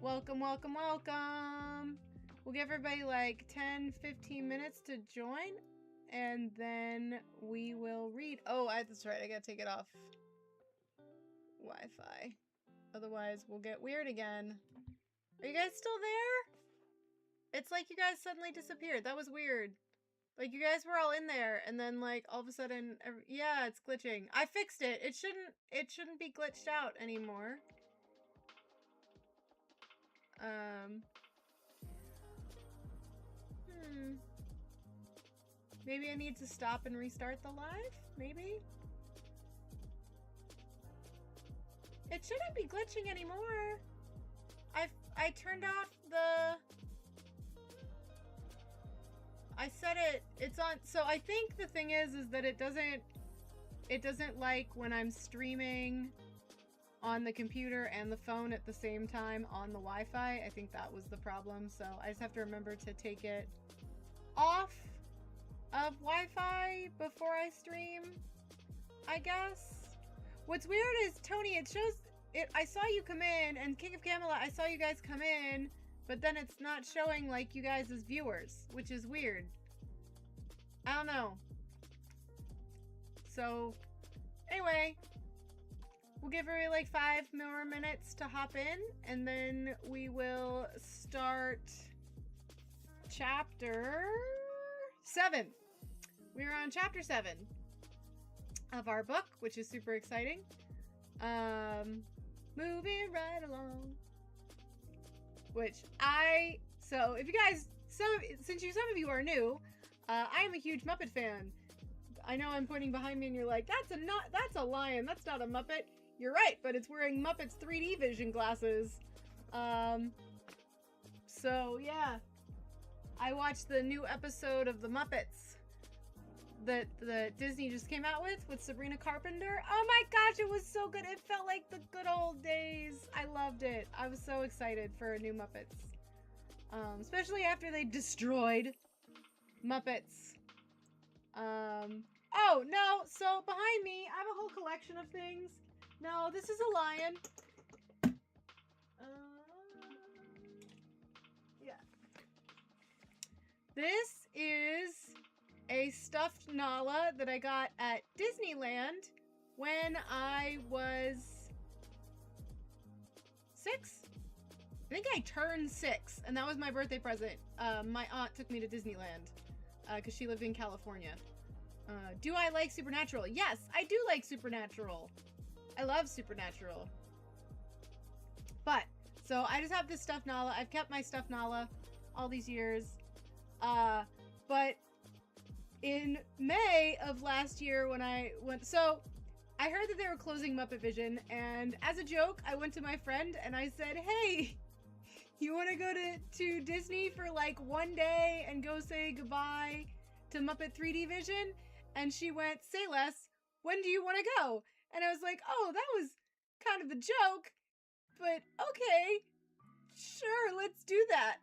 Welcome, welcome, welcome. We'll give everybody like 10-15 minutes to join, and then we will read. Oh, that's right. I gotta take it off Wi-Fi. Otherwise, we'll get weird again. Are you guys still there? It's like you guys suddenly disappeared. That was weird. Like, you guys were all in there, and then, like, all of a sudden, yeah, it's glitching. I fixed it. It shouldn't be glitched out anymore. Maybe I need to stop and restart the live? Maybe? It shouldn't be glitching anymore. I turned off the... I set it, it's on, so I think the thing is that it doesn't like when I'm streaming on the computer and the phone at the same time on the Wi-Fi. I think that was the problem, so I just have to remember to take it off of Wi-Fi before I stream, I guess. What's weird is, Tony, it shows, I saw you come in, and King of Camelot, I saw you guys come in, but then it's not showing like you guys as viewers, which is weird. I don't know. So, anyway, we'll give her like 5 more minutes to hop in, and then we will start chapter 7. We're on chapter 7 of our book, which is super exciting. Moving right along. So if you guys, some of you are new, I am a huge Muppet fan. I know I'm pointing behind me and you're like, that's a lion, that's not a Muppet. You're right, but it's wearing Muppets 3D vision glasses. So yeah, I watched the new episode of The Muppets that Disney just came out with Sabrina Carpenter. Oh my gosh, it was so good. It felt like the good old days. I loved it. I was so excited for a new Muppets. Especially after they destroyed Muppets. Oh, no, so behind me, I have a whole collection of things. No, this is a lion. Yeah. This is a stuffed Nala that I got at Disneyland when I was 6. I think I turned 6, and that was my birthday present. My aunt took me to Disneyland because she lived in California. Do I like Supernatural? Yes, I do like Supernatural. I love Supernatural. But, so I just have this stuffed Nala. I've kept my stuffed Nala all these years. But in May of last year when I went, so I heard that they were closing Muppet Vision, and as a joke, I went to my friend and I said, hey, you want to go to Disney for like one day and go say goodbye to Muppet 3D Vision? And she went, say less, when do you want to go? And I was like, oh, that was kind of a joke, but okay, sure, let's do that.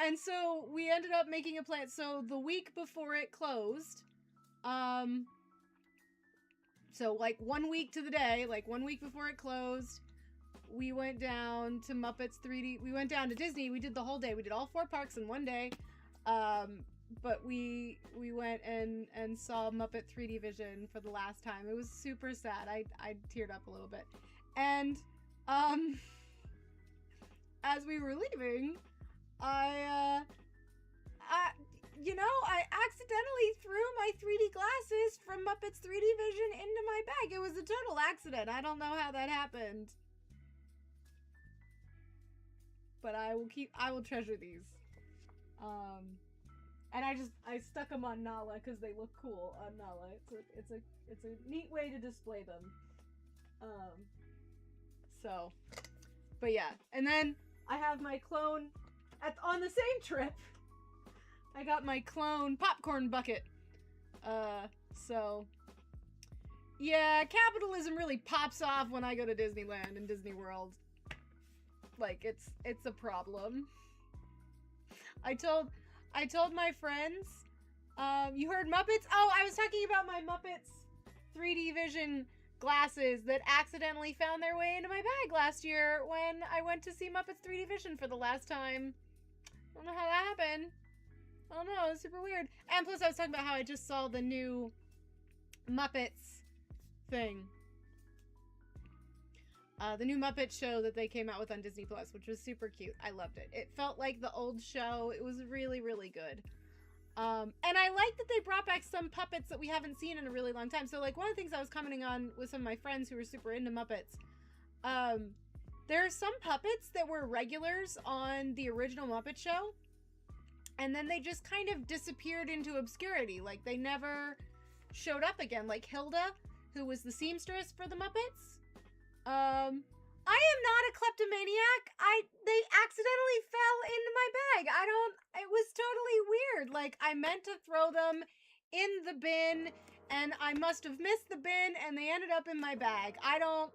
And so we ended up making a plan. So the week before it closed, so like 1 week to the day, like 1 week before it closed, we went down to Muppets 3D. We went down to Disney. We did the whole day. We did all 4 parks in one day. But we went and saw Muppet 3D Vision for the last time. It was super sad. I teared up a little bit. And as we were leaving, I accidentally threw my 3D glasses from Muppets 3D Vision into my bag. It was a total accident. I don't know how that happened. but I will treasure these. And I stuck them on Nala because they look cool on Nala. It's a neat way to display them. So, but yeah, and then I have my clone on the same trip. I got my clone popcorn bucket. So yeah, capitalism really pops off when I go to Disneyland and Disney World. Like it's a problem. I told my friends, you heard Muppets? Oh, I was talking about my Muppets 3D vision glasses that accidentally found their way into my bag last year when I went to see Muppets 3D vision for the last time. I don't know how that happened. I don't know, it's super weird. And plus I was talking about how I just saw the new Muppets thing. The new Muppet show that they came out with on Disney Plus, which was super cute. I loved it. It felt like the old show. It was really, really good. And I like that they brought back some puppets that we haven't seen in a really long time. So, like, one of the things I was commenting on with some of my friends who were super into Muppets, there are some puppets that were regulars on the original Muppet Show, and then they just kind of disappeared into obscurity. Like, they never showed up again. Like Hilda, who was the seamstress for the Muppets. I am not a kleptomaniac. They accidentally fell into my bag. It was totally weird. Like, I meant to throw them in the bin, and I must have missed the bin, and they ended up in my bag. I don't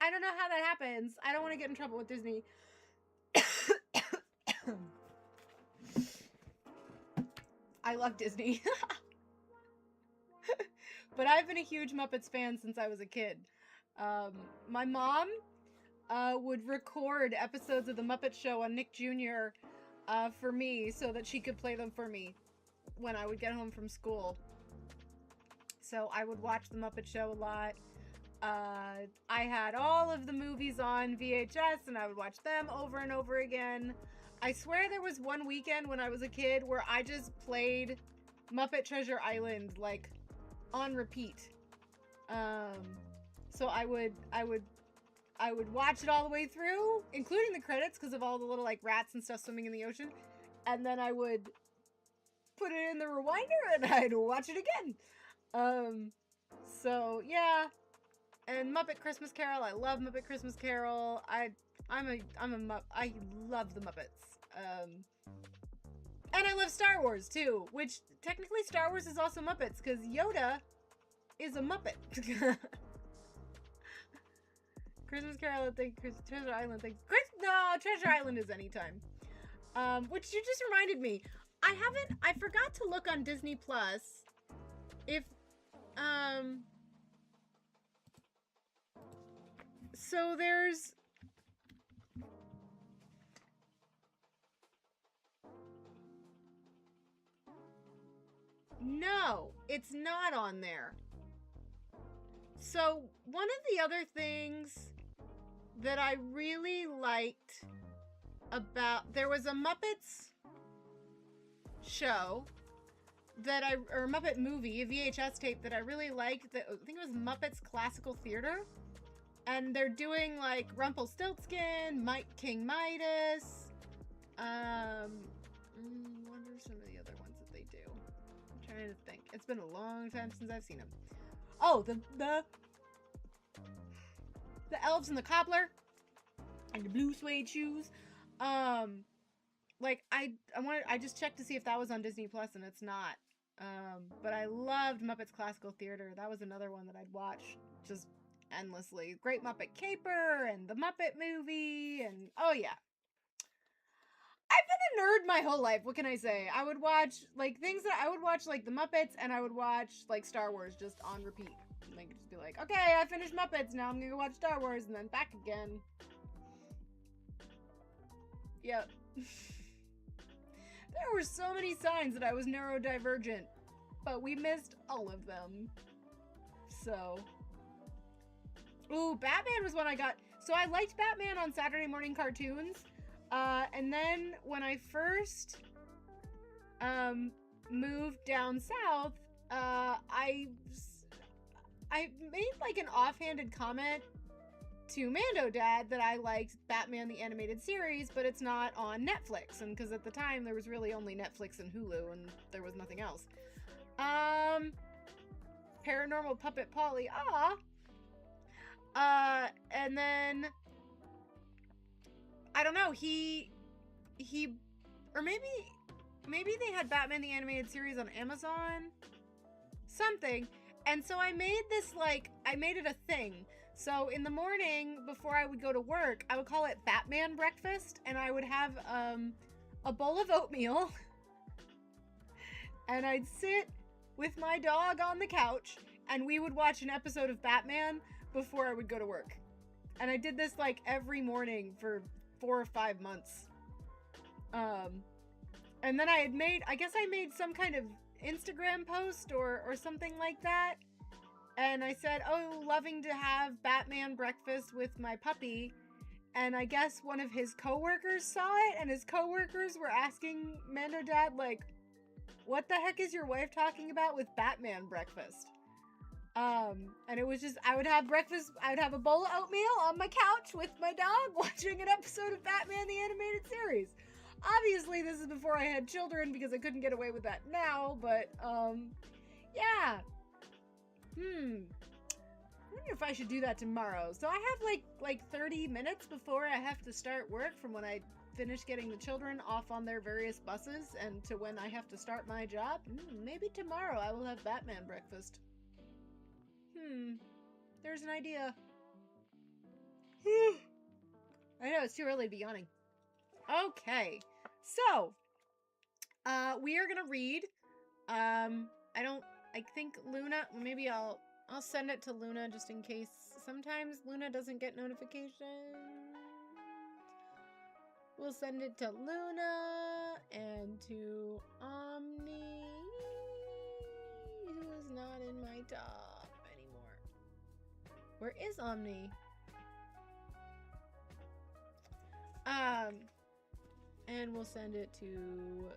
know how that happens. I don't want to get in trouble with Disney. I love Disney. But I've been a huge Muppets fan since I was a kid. My mom would record episodes of The Muppet Show on Nick Jr. For me so that she could play them for me when I would get home from school. So I would watch The Muppet Show a lot. I had all of the movies on VHS and I would watch them over and over again. I swear there was one weekend when I was a kid where I just played Muppet Treasure Island, like, on repeat. So I would watch it all the way through, including the credits because of all the little, like, rats and stuff swimming in the ocean. And then I would put it in the rewinder and I'd watch it again. So yeah. And Muppet Christmas Carol, I love Muppet Christmas Carol. I love the Muppets. And I love Star Wars too, which technically Star Wars is also Muppets because Yoda is a Muppet. Christmas Carol, I think. Treasure Island, I think. No, Treasure Island is anytime. Which you just reminded me. I forgot to look on Disney Plus if, so there's, no, it's not on there. So one of the other things that I really liked about, there was a Muppets show or Muppet movie, a VHS tape that I really liked, that I think it was Muppets Classical Theater. And they're doing, like, Rumpelstiltskin, King Midas. What are some of the other ones that they do? I'm trying to think. It's been a long time since I've seen them. Oh, the elves and the cobbler. And the blue suede shoes. Like, I just checked to see if that was on Disney Plus, and it's not. But I loved Muppets Classical Theater. That was another one that I'd watch just endlessly. Great Muppet Caper and the Muppet Movie, and oh yeah. I've been a nerd my whole life. What can I say? I would watch, like, things that I would watch, like the Muppets, and I would watch, like, Star Wars just on repeat. Like, just be like, okay, I finished Muppets, now I'm gonna go watch Star Wars, and then back again. Yep. There were so many signs that I was neurodivergent, but we missed all of them. So. Ooh, Batman was one I got. So I liked Batman on Saturday morning cartoons. And then when I first moved down south, I made like an offhanded comment to Mando Dad that I liked Batman the Animated Series, but it's not on Netflix, and because at the time there was really only Netflix and Hulu, and there was nothing else. Paranormal Puppet Polly, and then I don't know, or maybe they had Batman the Animated Series on Amazon, something, and so I made it a thing. So in the morning before I would go to work, I would call it Batman breakfast, and I would have a bowl of oatmeal, and I'd sit with my dog on the couch, and we would watch an episode of Batman before I would go to work. And I did this like every morning for 4 or 5 months. And then I made some kind of Instagram post or something like that. And I said, oh, loving to have Batman breakfast with my puppy. And I guess one of his coworkers saw it, and his coworkers were asking Mando Dad, like, what the heck is your wife talking about with Batman breakfast? And it was just, I would have breakfast, I would have a bowl of oatmeal on my couch with my dog watching an episode of Batman the Animated Series. Obviously, this is before I had children because I couldn't get away with that now, but, yeah. I wonder if I should do that tomorrow. So I have like 30 minutes before I have to start work from when I finish getting the children off on their various buses and to when I have to start my job. Maybe tomorrow I will have Batman breakfast. There's an idea. I know, it's too early to be yawning. Okay, so, we are gonna read, I think Luna, maybe I'll send it to Luna just in case. Sometimes Luna doesn't get notifications. We'll send it to Luna and to Omni, who is not in my top anymore. Where is Omni? And we'll send it to...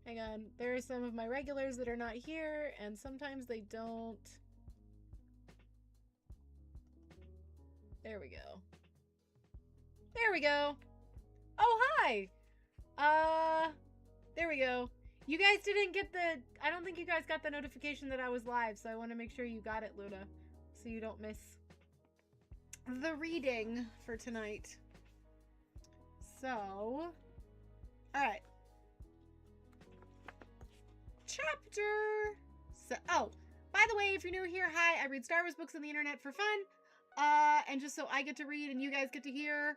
Hang on, there are some of my regulars that are not here, and sometimes they don't... There we go. There we go! Oh, hi! There we go. You guys didn't get the... I don't think you guys got the notification that I was live, so I want to make sure you got it, Luna, so you don't miss the reading for tonight. So... Alright. Chapter... Oh, by the way, if you're new here, hi, I read Star Wars books on the internet for fun, and just so I get to read and you guys get to hear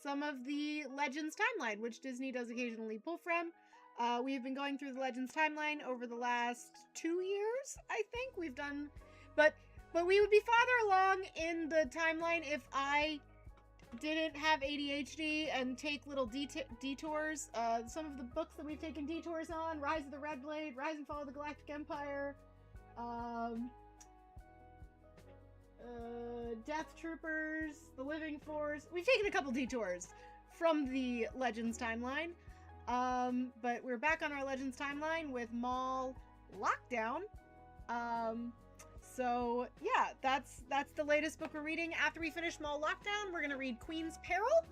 some of the Legends timeline, which Disney does occasionally pull from. We have been going through the Legends timeline over the last 2 years, I think. We've done... But we would be farther along in the timeline if I didn't have ADHD and take little detours. Some of the books that we've taken detours on: Rise of the Red Blade, Rise and Fall of the Galactic Empire, Death Troopers, The Living Force. We've taken a couple detours from the Legends timeline. But we're back on our Legends timeline with Maul Lockdown. So yeah, that's the latest book we're reading. After we finish Maul Lockdown, we're gonna read Queen's Peril.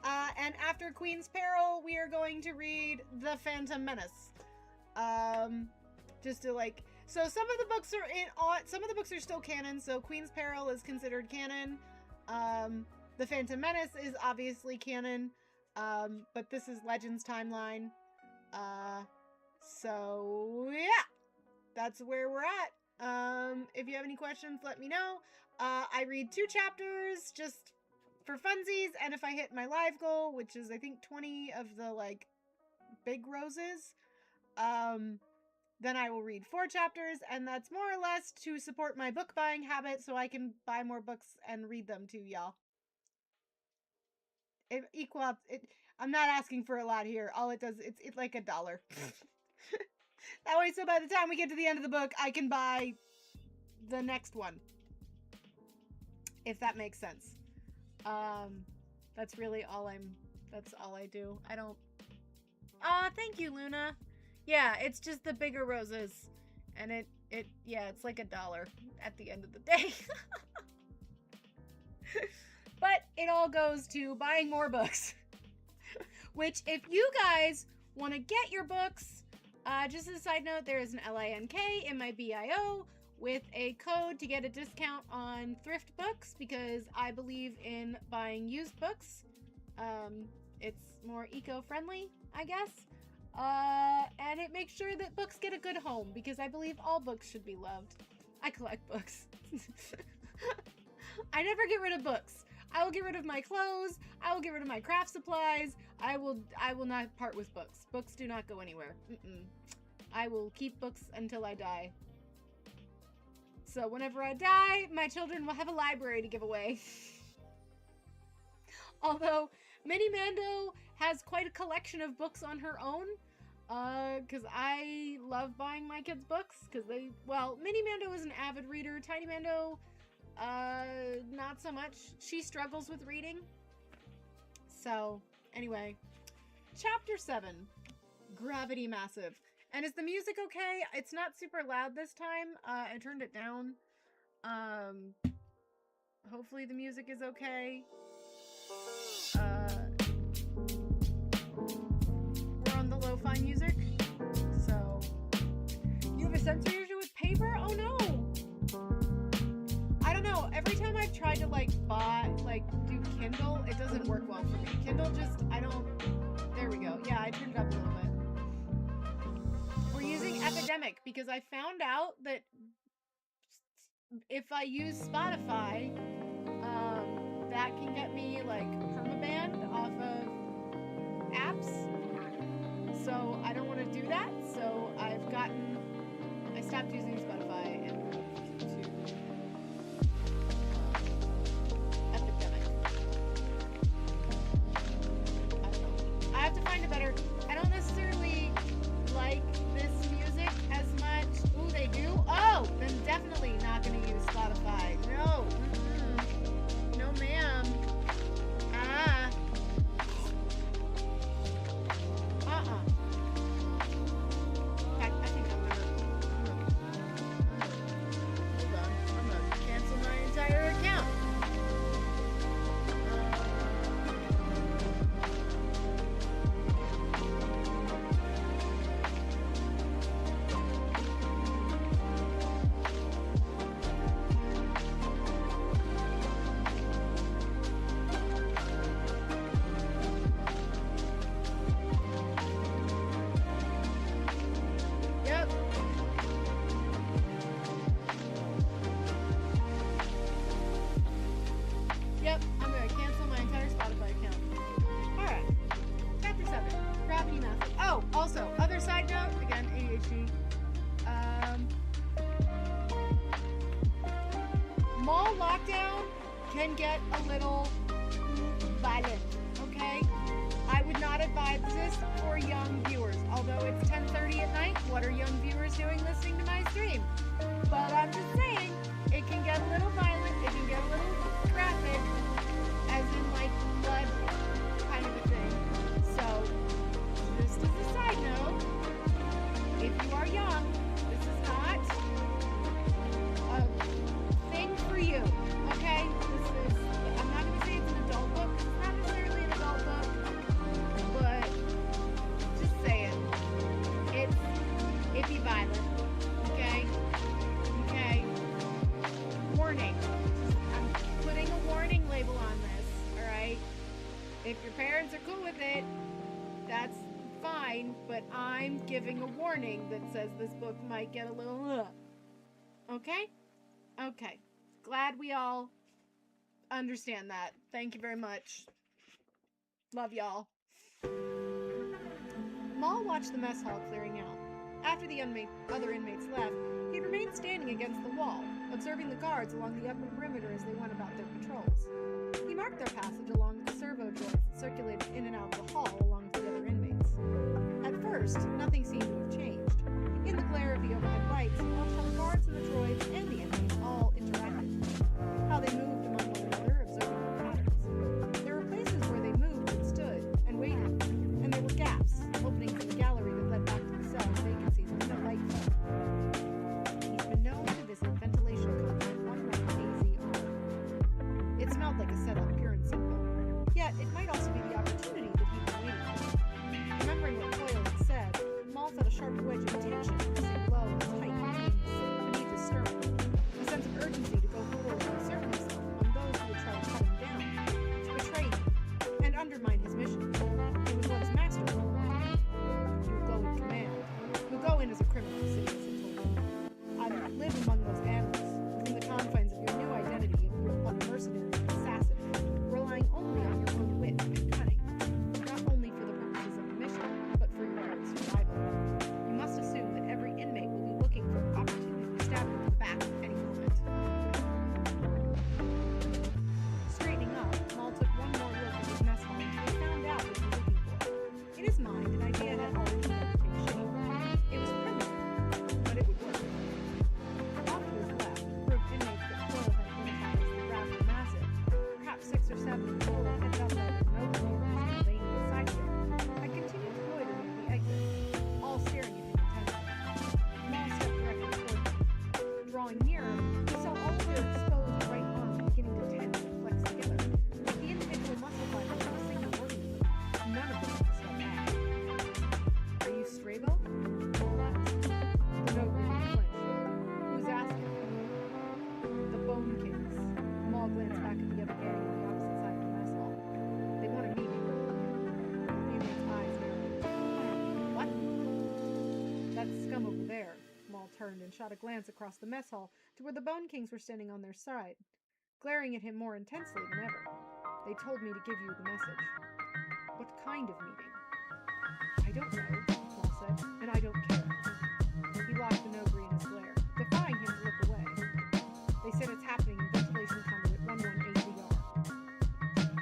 And after Queen's Peril, we are going to read The Phantom Menace. Just to like... So some of the books are some of the books are still canon, so Queen's Peril is considered canon. The Phantom Menace is obviously canon, but this is Legends timeline. So yeah, that's where we're at. If you have any questions, let me know. I read 2 chapters just for funsies, and if I hit my live goal, which is I think 20 of the like big roses, then I will read 4 chapters, and that's more or less to support my book buying habit so I can buy more books and read them to y'all. I'm not asking for a lot here. All it does, it's like $1. That way, so by the time we get to the end of the book, I can buy the next one. If that makes sense. That's really all that's all I do. I don't. Aw, thank you, Luna. Yeah, it's just the bigger roses. And yeah, it's like $1 at the end of the day. But it all goes to buying more books. Which, if you guys want to get your books, just as a side note, there is an LINK in my bio with a code to get a discount on thrift books, because I believe in buying used books. It's more eco-friendly, I guess. And it makes sure that books get a good home, because I believe all books should be loved. I collect books. I never get rid of books. I will get rid of my clothes. I will get rid of my craft supplies. I will not part with books. Books do not go anywhere. I will keep books until I die. So whenever I die, my children will have a library to give away. Although Minnie Mando has quite a collection of books on her own, because I love buying my kids books, because Minnie Mando is an avid reader. Tiny Mando, not so much. She struggles with reading. So, anyway, Chapter 7, Gravity Massive. And is the music okay? It's not super loud this time. I turned it down. Hopefully the music is okay. We're on the lo-fi music. So, you have a sensory issue with paper? Oh no! I don't know. Every time I've tried to do Kindle, it doesn't work well for me. Kindle there we go. Yeah, I turned it up a little bit. We're using Epidemic because I found out that if I use Spotify, that can get me permabanned off of apps. So I don't want to do that. So I stopped using Spotify and moved to Epidemic. I don't know. I have to find a better. I don't necessarily like this music as much. Ooh, they do? Oh, then definitely not going to use Spotify. No. No, ma'am. I think I'm gonna cancel my entire account. Yep, I'm gonna cancel my entire Spotify account. Alright. Chapter 7. Gravity Massive. Oh, also, other side note, again, ADHD. Mall lockdown can get a little violent, okay? I would not advise this for young viewers. Although it's 10:30 at night, what are young viewers doing listening to my stream? But I'm just saying, it can get a little violent, it can get a little graphic, as in blood kind of a thing. So, just as a side note, if you are young, this is not a thing for you, okay? I'm not going to say it's an adult book, it's not necessarily an adult book, but just saying, it be violent, okay? Okay? Warning. I'm putting a warning label on this, alright? If your parents are cool with it, that's fine, but I'm giving a warning that says this book might get a little okay? Okay. Glad we all understand that. Thank you very much. Love y'all. Maul watched the mess hall clearing out. After the other inmates left, he remained standing against the wall, observing the guards along the upper perimeter as they went about their patrols. He marked their passage along with the servo droids that circulated in and out of the hall along with the other inmates. At first, nothing seemed to have changed. In the glare of the overhead lights, he watched how the guards and the droids and the inmates all interacted, how they moved among one another, observing their patterns. There were places where Mal turned and shot a glance across the mess hall to where the Bone Kings were standing on their side, glaring at him more intensely than ever. They told me to give you the message. What kind of meeting? I don't know, Mal said, and I don't care. He locked the Nogri in his glare, defying him to look away. They said it's happening in ventilation conduit 11AZR.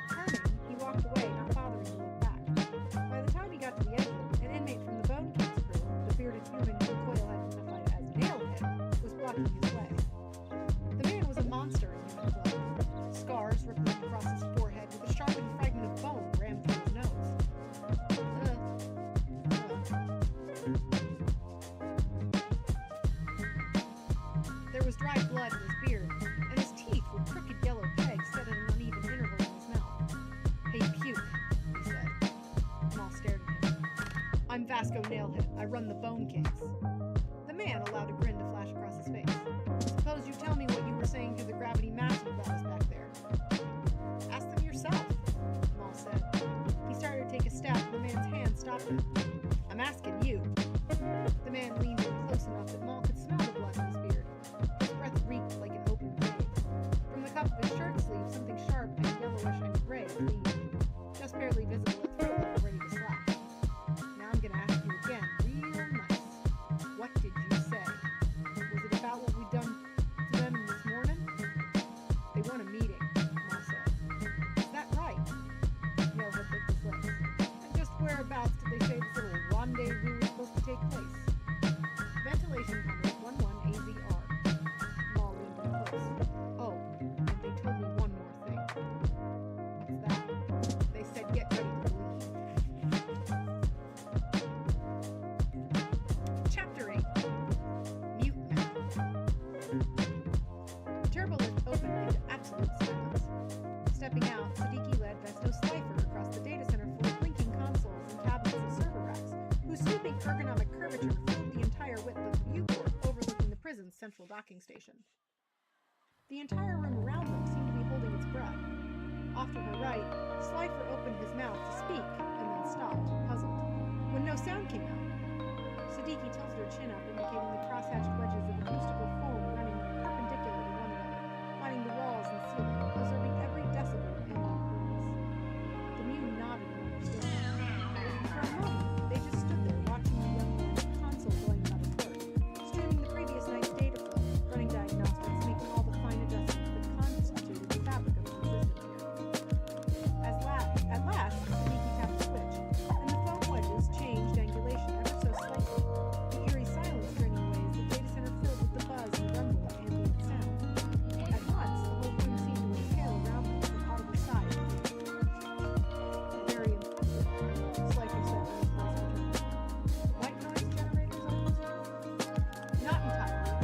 Turning, he walked away, not bothering to look back. By the time he got to the exit, an inmate from the Bone King's crew, the bearded human who Coyle identified as Nailhead, was blocking his way. The man was a monster in human flesh. Scars rippling across his forehead with a sharpened fragment of bone rammed through his nose. There was dry blood in his beard, and his teeth were crooked yellow pegs set at an uneven interval in his mouth. Hey, puke, he said. Mal stared at him. I'm Vasco Nailhead. I run the Bone Kings. The man allowed a grin to flash across his face. Suppose you tell me what you were saying to the Gravity Massive about us back there. Ask them yourself, Mal said. He started to take a step, and the man's hand stopped him. I'm asking you. The man leaned in close enough that Mal could smell the blood in his beard. His breath reeked like an open grave. From the cuff of his shirt sleeve, something sharp and yellowish and gray gleamed, just barely visible at throat level, ready to slash. Now I'm gonna ask you again, real nice. What did you say? Was it about what we'd done to them this morning? They want a meeting, Mal said. Is that right? Nailhead licked his lips. And just whereabouts did they say this little rendezvous was supposed to take place? Ventilation conduit 11AZR. Mal leaned in close. Oh, and they told me one more thing. What's that? They said get ready to leave. Chapter 8. Mute Man. The turbolift opened into absolute silence. Stepping out, Siddiqui led Vesto Slifer across the data center full of blinking consoles and cabinets of server racks, whose sweeping ergonomic curvature filled the entire width of the viewport overlooking the prison's central docking station. The entire room around them seemed to be holding its breath. Off to her right, Slifer opened his mouth to speak and then stopped, puzzled, when no sound came out. Siddiqui tilted her chin up, indicating the crosshatched wedges of acoustical foam running perpendicular to one another, lining the walls and ceiling, absorbing every decibel of ambient noise. The Mew nodded in understanding. For a moment, they just stood there watching the young man's console going about its work, streaming the previous night's data flow, running diagnostics, making all the fine adjustments that constituted the fabric of its existence here. At last, Siddiqui tapped a switch, and the foam wedges changed angulation ever so slightly, the eerie silence draining away as the data center filled with the buzz and rumble of ambient sound. At once, the whole room seemed to exhale around them with an audible sigh. Very impressive, Slifer said when his voice returned. White noise generators, I presume? Not entirely.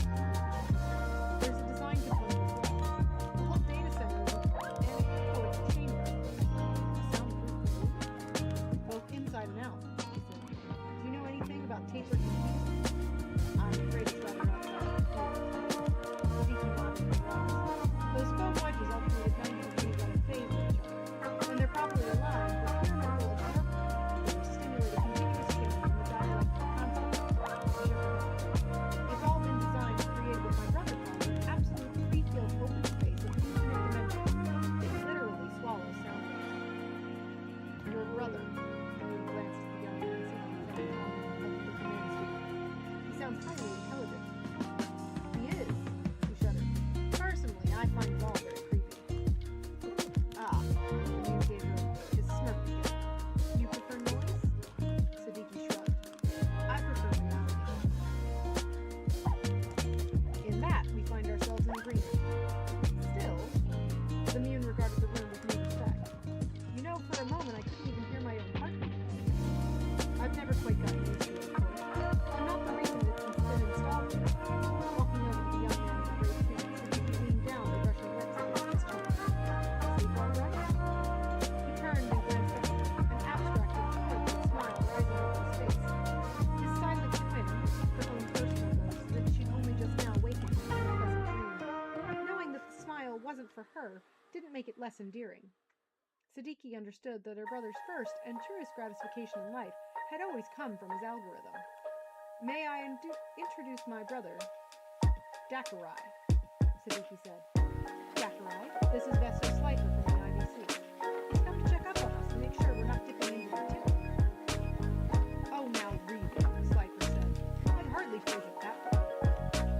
There's a design component as well. The whole data center is an anechoic chamber. Soundproof room? Both inside and out, he said. Do you know anything about tapered computing? I'm afraid it's rather outside. Siddiqui nodded and relaxed. Those foam wedges alternate 90 degrees on a phase with each other. When they're properly aligned, the pyramidal absorptors stimulate a continuous change in the dielectric constant. It's all been designed to create what my brother calls an absolute free-field open space of infinite dimensions. It literally swallows sound waves. Your brother, Moon glanced at the young man sitting in front of the command suite. He sounds highly intelligent. He is, she shuddered. Personally, I find it all very creepy. Ah, Moon gave her his smirk again. You prefer noise? Siddiqui shrugged. I prefer reality. In that, we find ourselves in agreement. Still, the Mune regarded the room with new respect. You know, for a moment I couldn't even hear my own heartbeat. I've never quite gotten used to it, of course. I'm not the reason it's been installed here. Walking over to the young man with the gray skin, Siddiqui leaned down to brush her lips against his chin. Sleep all right? He turned and glanced up at her, an abstracted, colorful smile rising over his face. His silent twin, her own personal ghost, that she'd only just now wakened from a pleasant dream. Knowing that the smile wasn't for her didn't make it less endearing. Siddiqui understood that her brother's first and truest gratification in life had always come from his algorithm. May I introduce my brother, Dakarai, Siddiqui said. Dakarai, this is Vesser Slifer from the IBC. He's come to check up on us and make sure we're not dipping into the tip. Oh, now really, Slifer said. I'd hardly phrase it that way.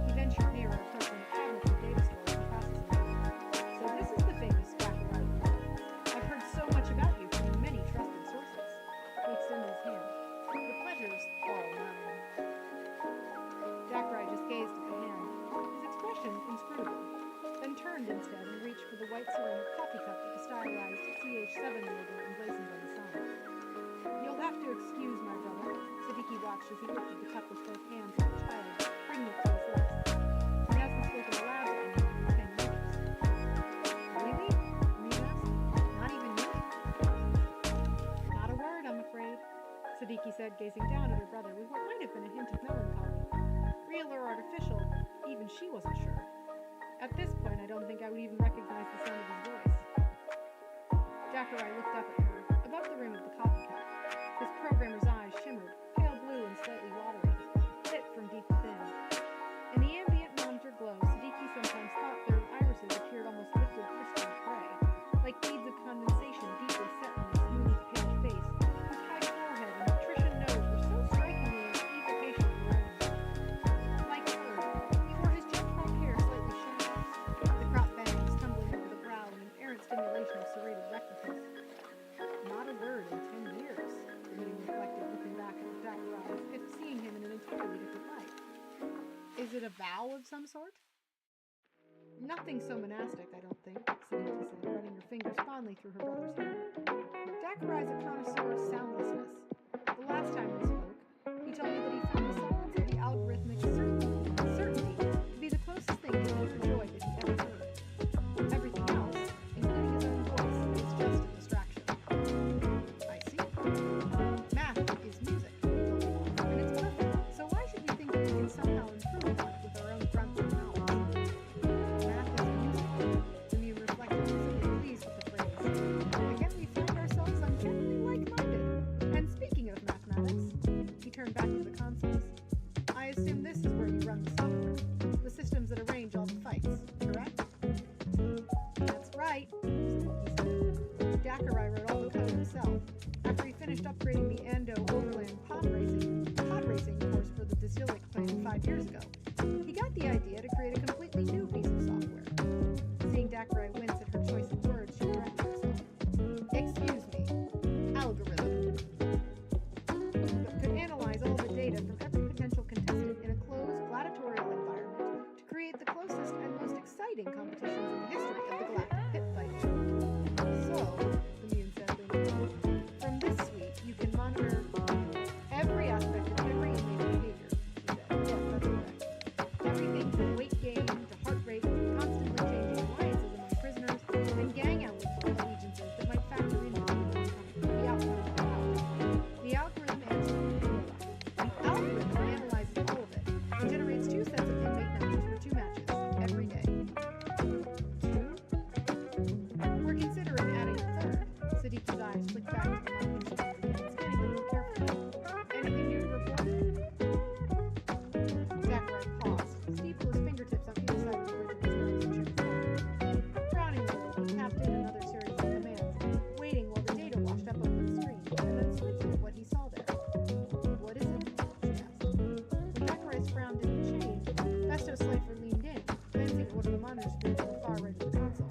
He ventured nearer, approaching the cabinet of data storage and processing. So this is the famous Dakarai. I've heard so much about you from many trusted sources. He extended his hand. The pleasure's all mine. Dakarai just gazed at the hand, his expression inscrutable, then turned instead and reached for the white ceramic coffee cup with the stylized CH7 logo emblazoned on the side. You'll have to excuse my brother, Siddiqui watched as he lifted the cup with both hands like a child, bringing it to his lips. He hasn't spoken aloud to anyone in 10 years. Really? Amin asked. Not even you? Not a word, I'm afraid, Siddiqui said, gazing down at her brother with what might have been a hint of melancholy. Real or artificial, even she wasn't sure. At this point, I don't think I would even recognize the sound of his voice. Dakarai looked up at her, above the rim of the coffee cup. His programmer's eyes shimmered, pale blue and slightly watery, lit from deep within. In the ambient monitor glow, Siddiqui sometimes thought their irises appeared almost liquid crystal gray, like beads of condensation deeply set in his smooth, pale face, whose high forehead and patrician nose were so strikingly and evocatious around him. Like her, he wore his jet black hair slightly shaggy, the crop bangs tumbling over the brow in an errant stimulation of serrated rectitude. Not a word in 10 years, the meeting reflected, looking back at Dakarai as if seeing him in an entirely different light. Is it a vow of some sort? Nothing so monastic, I don't think, Siddiqui said, running her fingers fondly through her brother's hair. Dakarai's a connoisseur of soundlessness. The last time we spoke, he told me that he found the silence of the algorithmic certainty to be the closest thing to pure joy that he'd ever heard. Everything else, including his own voice, is just a distraction. I see. Math is music, and it's perfect, so why should we think that we can somehow improve on it with our own grunts and mouths? Math is music, the Mew reflected, visibly pleased with the phrase. Again, we find ourselves ungenerally like-minded. And speaking of mathematics, he turned back to the consoles. I assume this is where you run the software, the systems that arrange all the fights, correct? That's right, Siddiqui said. Dakarai wrote all the code himself. After he finished upgrading the Ando Overland pod racing course for the Dazilic clan 5 years ago, he got the idea to create a completely new piece of software. Seeing Dakarai wince at her choice of words, she corrected herself. Excuse me, algorithm. That could analyze all the data from every potential contestant in a closed gladiatorial environment to create the closest and most exciting competitions in the history of the galactic pit fighting. So, the Mune said later, from this suite you can monitor every aspect of every inmate's behavior, he said. Yes, that's correct. Everything from weight gain to heart rate to constantly changing alliances among prisoners and gang allegiances that might factor into the outcome of the battle. The algorithm analyzes all of it and generates 2 sets of inmate numbers for 2 matches every day. 2? We're considering adding a 3rd. Siddiqui's eyes flicked back to the marking screens again, scanning them more carefully. Anything new to report? Dakarai paused, steepled his fingertips on either side of the bridge of his nose and shook his head. Frowning a little, he tapped in another series of commands, waiting while the data washed up over the screen, and then squinted at what he saw there. What is it? She asked. When Dakarai's frown didn't change, Vestos Slifer leaned in, glancing at one of the monitor screens on the far right of the console,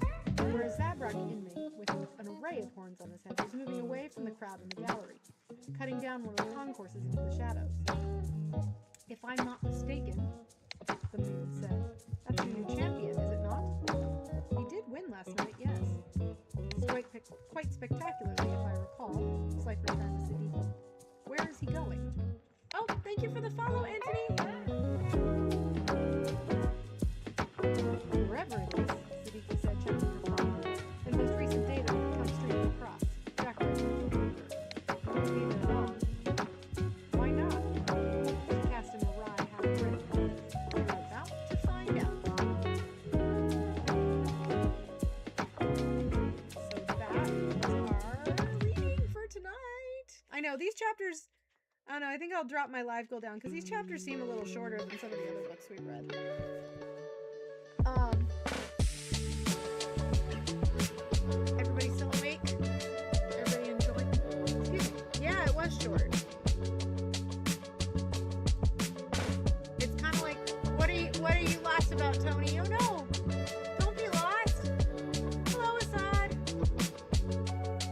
where a Zabrak inmate with an array of horns on his head was moving away from the crowd in the gallery, cutting down one of the concourses into the shadows. If I'm not mistaken, the Moon said, that's your new champion, is it not? He did win last night, yes. Quite spectacularly, if I recall, Slifer turned to Siddiqui. Where is he going? Oh, thank you for the follow, Anthony! Wherever it is, Siddiqui said, checking her phone. The most recent data would come streaming across. Dakarai looked at her. Won't be there long. Why not? She cast him a wry half-grin. You're about to find out. So that was our reading for tonight. I know, these chapters, Oh no, I think I'll drop my live goal down because these chapters seem a little shorter than some of the other books we've read. Everybody still awake? Everybody enjoying? Excuse me. Yeah, it was short. It's kind of like, what are you lost about, Tony? Oh no! Don't be lost! Hello, Assad!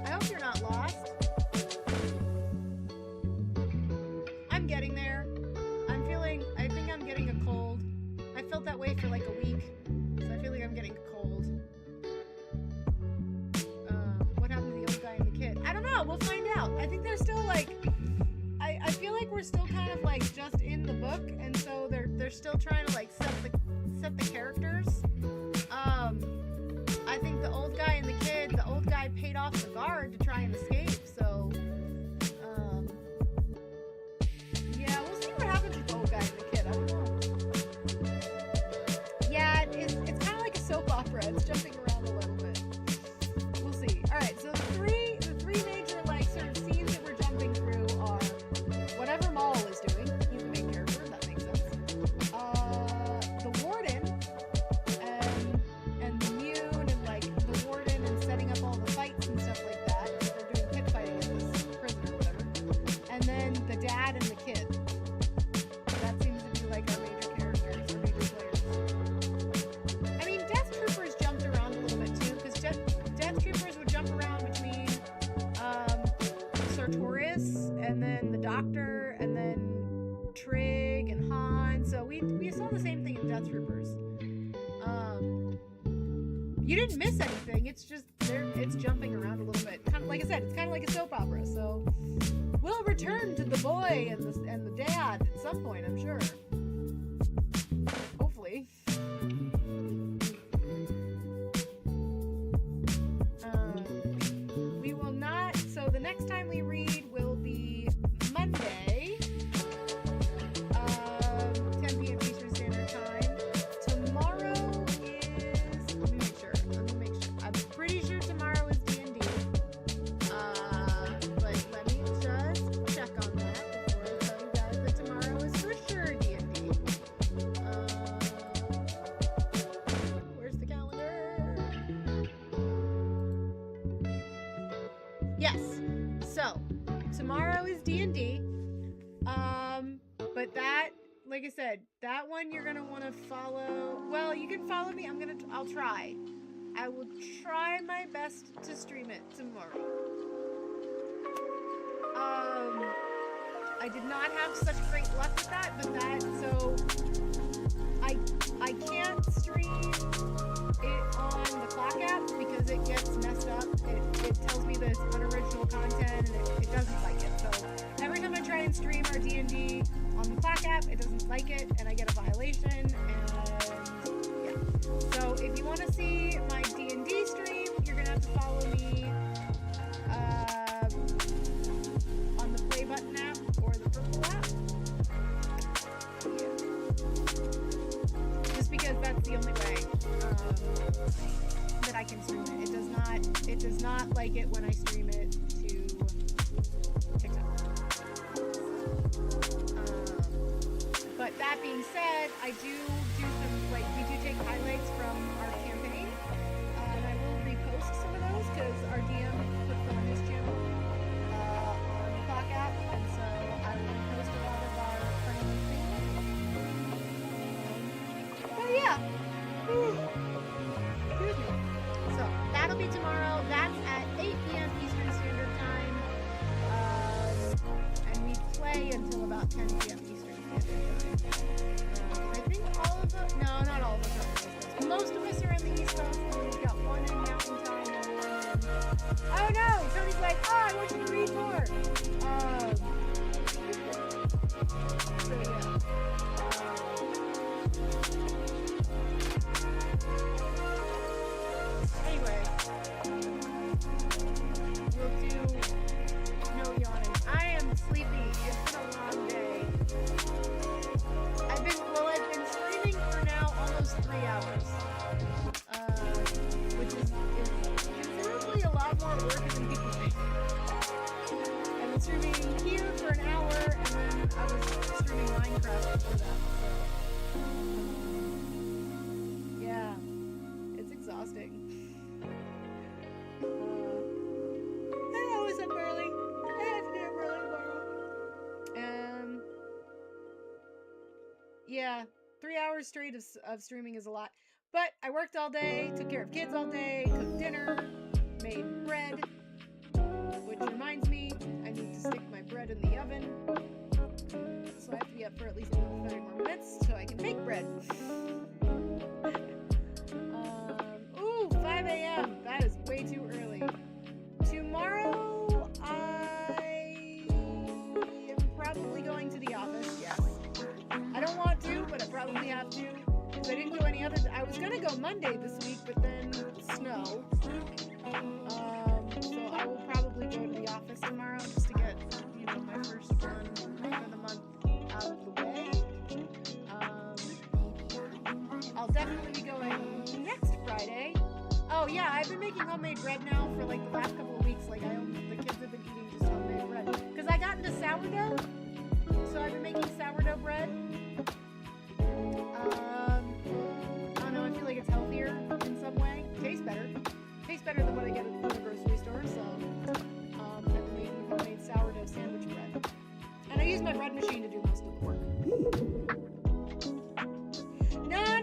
I hope you're not lost. I'm getting there. I think I'm getting a cold. I felt that way for like a week, so I feel like I'm getting a cold. What happened to the old guy and the kid? I don't know. We'll find out. I think they're still like, I feel like we're still kind of like just in the book, and so they're still trying to like set the characters. I think the old guy and the old guy paid off the guard to try and escape. So, yeah, we'll see what happens with the old guy and the kid. I don't know. Yeah, it's kind of like a soap opera. It's jumping around a little bit. We'll see. All right, so the three major like sort of scenes that we're jumping through are whatever Maul is doing. He's the main character. That makes sense. The warden and the Mune and like the warden and setting up all the fights and stuff like that. They're doing pit fighting at this prison or whatever. And then the dad and the kid. That seems to be like our major characters, our major players. I mean, Death Troopers jumped around a little bit too, because Death Troopers would jump around between Sartorius and then the Doctor and then Trig and Han. So we saw the same thing in Death Troopers. You didn't miss anything. It's just it's jumping around a little bit. Kind of, like I said, it's kind of like a soap opera. So we'll return to the boy and the dad at some point, I'm sure. Hopefully. We will not. So the next time we read will be Monday, 10 p.m. Eastern Standard Time. Tomorrow is. Let me make sure. I'm pretty sure tomorrow is D&D. But let me just check on that before I tell you guys that tomorrow is for sure D&D. Where's the calendar? Yes. So tomorrow is D&D. But that, like I said, that one you're gonna want to follow. Well, you can follow me. I'll try. I will try my best to stream it tomorrow. I did not have such great luck with that, but so I can't stream it on the Clock app because it gets messed up. It tells me that it's unoriginal content and it doesn't like it. So every time I try and stream our D&D on the Clock app, it doesn't like it and I get a violation. And yeah. So if you want to see my D&D stream, you're gonna have to follow me on the Play Button app or the Purple app. Yeah. Just because that's the only way that I can stream it. It does not like it when I stream it to TikTok. But that being said, I do some, like, we do take highlights from our campaign, and I will repost some of those because our DM put them on his channel on the Clock app, and so I will repost a lot of our funny things. But yeah. Excuse me. So that'll be tomorrow. That's at 8 p.m. Eastern Standard Time, and we play until about 10 p.m. Eastern Standard Time. I think all of us, no, not all of us are on the East Coast. Most of us are on the East Coast, and we've got one in Mountain Time and one in... Oh no! Tony's like, oh, I want you to read more! So yeah. Anyway, we'll do no yawning. I am sleepy. It's been a long day. I've been streaming for now almost 3 hours, which is considerably a lot more work than people think. I've been streaming here for an hour, and I was streaming Minecraft before that, so yeah, it's exhausting. I was up early. I had to get up early tomorrow. Yeah, 3 hours straight of streaming is a lot. But I worked all day, took care of kids all day, cooked dinner, made bread. Which reminds me, I need to stick my bread in the oven. So I have to be up for at least 30 more minutes so I can make bread. Ooh, 5 a.m. That is way too early. Tomorrow, I am probably going to the office, yes. I don't want to, but I probably have to. Because I didn't go any other... I was going to go Monday this week, but then snow. So I will probably go to the office tomorrow just to get, you know, my first run for the month out of the way. I'll definitely be going next Friday. Oh yeah, I've been making homemade bread now for like the last couple of weeks. Like the kids have been eating just homemade bread. Because I got into sourdough, so I've been making sourdough bread. I don't know, I feel like it's healthier in some way. Tastes better. Tastes better than what I get at the grocery store, so I've been making homemade sourdough sandwich bread. And I use my bread machine to do most of the work.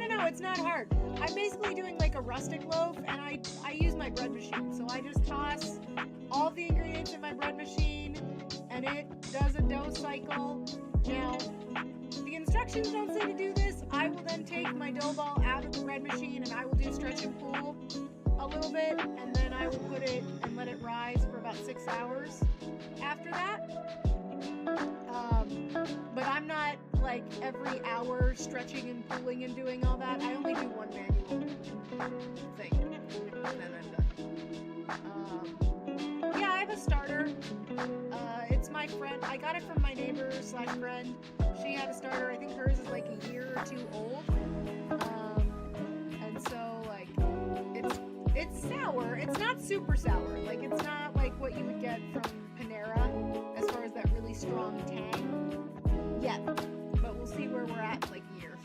No, it's not hard. I'm basically doing like a rustic loaf, and I use my bread machine. So I just toss all the ingredients in my bread machine, and it does a dough cycle. Now, the instructions don't say to do this. I will then take my dough ball out of the bread machine, and I will do stretch and pull a little bit, and then I will put it and let it rise for about 6 hours after that. But I'm not like every hour stretching and pulling and doing all that. I only do one manual thing, and then I'm done. Yeah, I have a starter. It's my friend. I got it from my neighbor / friend. She had a starter. I think hers is like a year or two old. And so like it's sour. It's not super sour. Like it's not like what you would get from Panera as far as that really strong tang yet. But we'll see where we're at in like a year.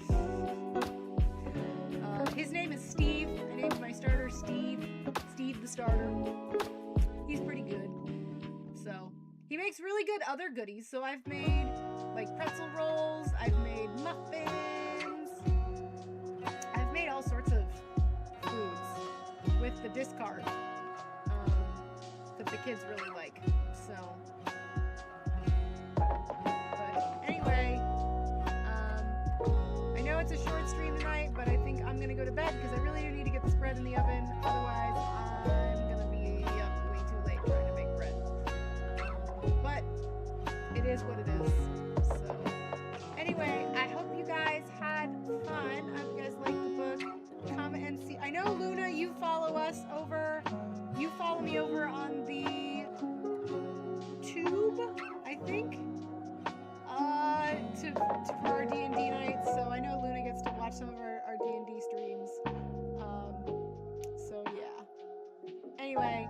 His name is Steve. I named my starter Steve. Steve the starter. He's pretty good. So he makes really good other goodies. So I've made like pretzel rolls. I've made muffins. I've made all sorts of foods with the discard that the kids really like. So, but anyway, I know it's a short stream tonight, but I think I'm gonna go to bed because I really do need to get this bread in the oven. Otherwise, I'm gonna be up way too late trying to make bread. But it is what it is. So, anyway, I hope you guys had fun. I hope you guys liked the book. Come and see. I know Luna, you follow us over. You follow me over on the Tube, I think, for our D&D nights. So I know Luna gets to watch some of our D&D streams. So yeah. Anyway,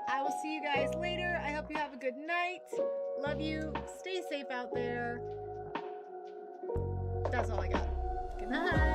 I will see you guys later. I hope you have a good night. Love you. Stay safe out there. That's all I got. Good night.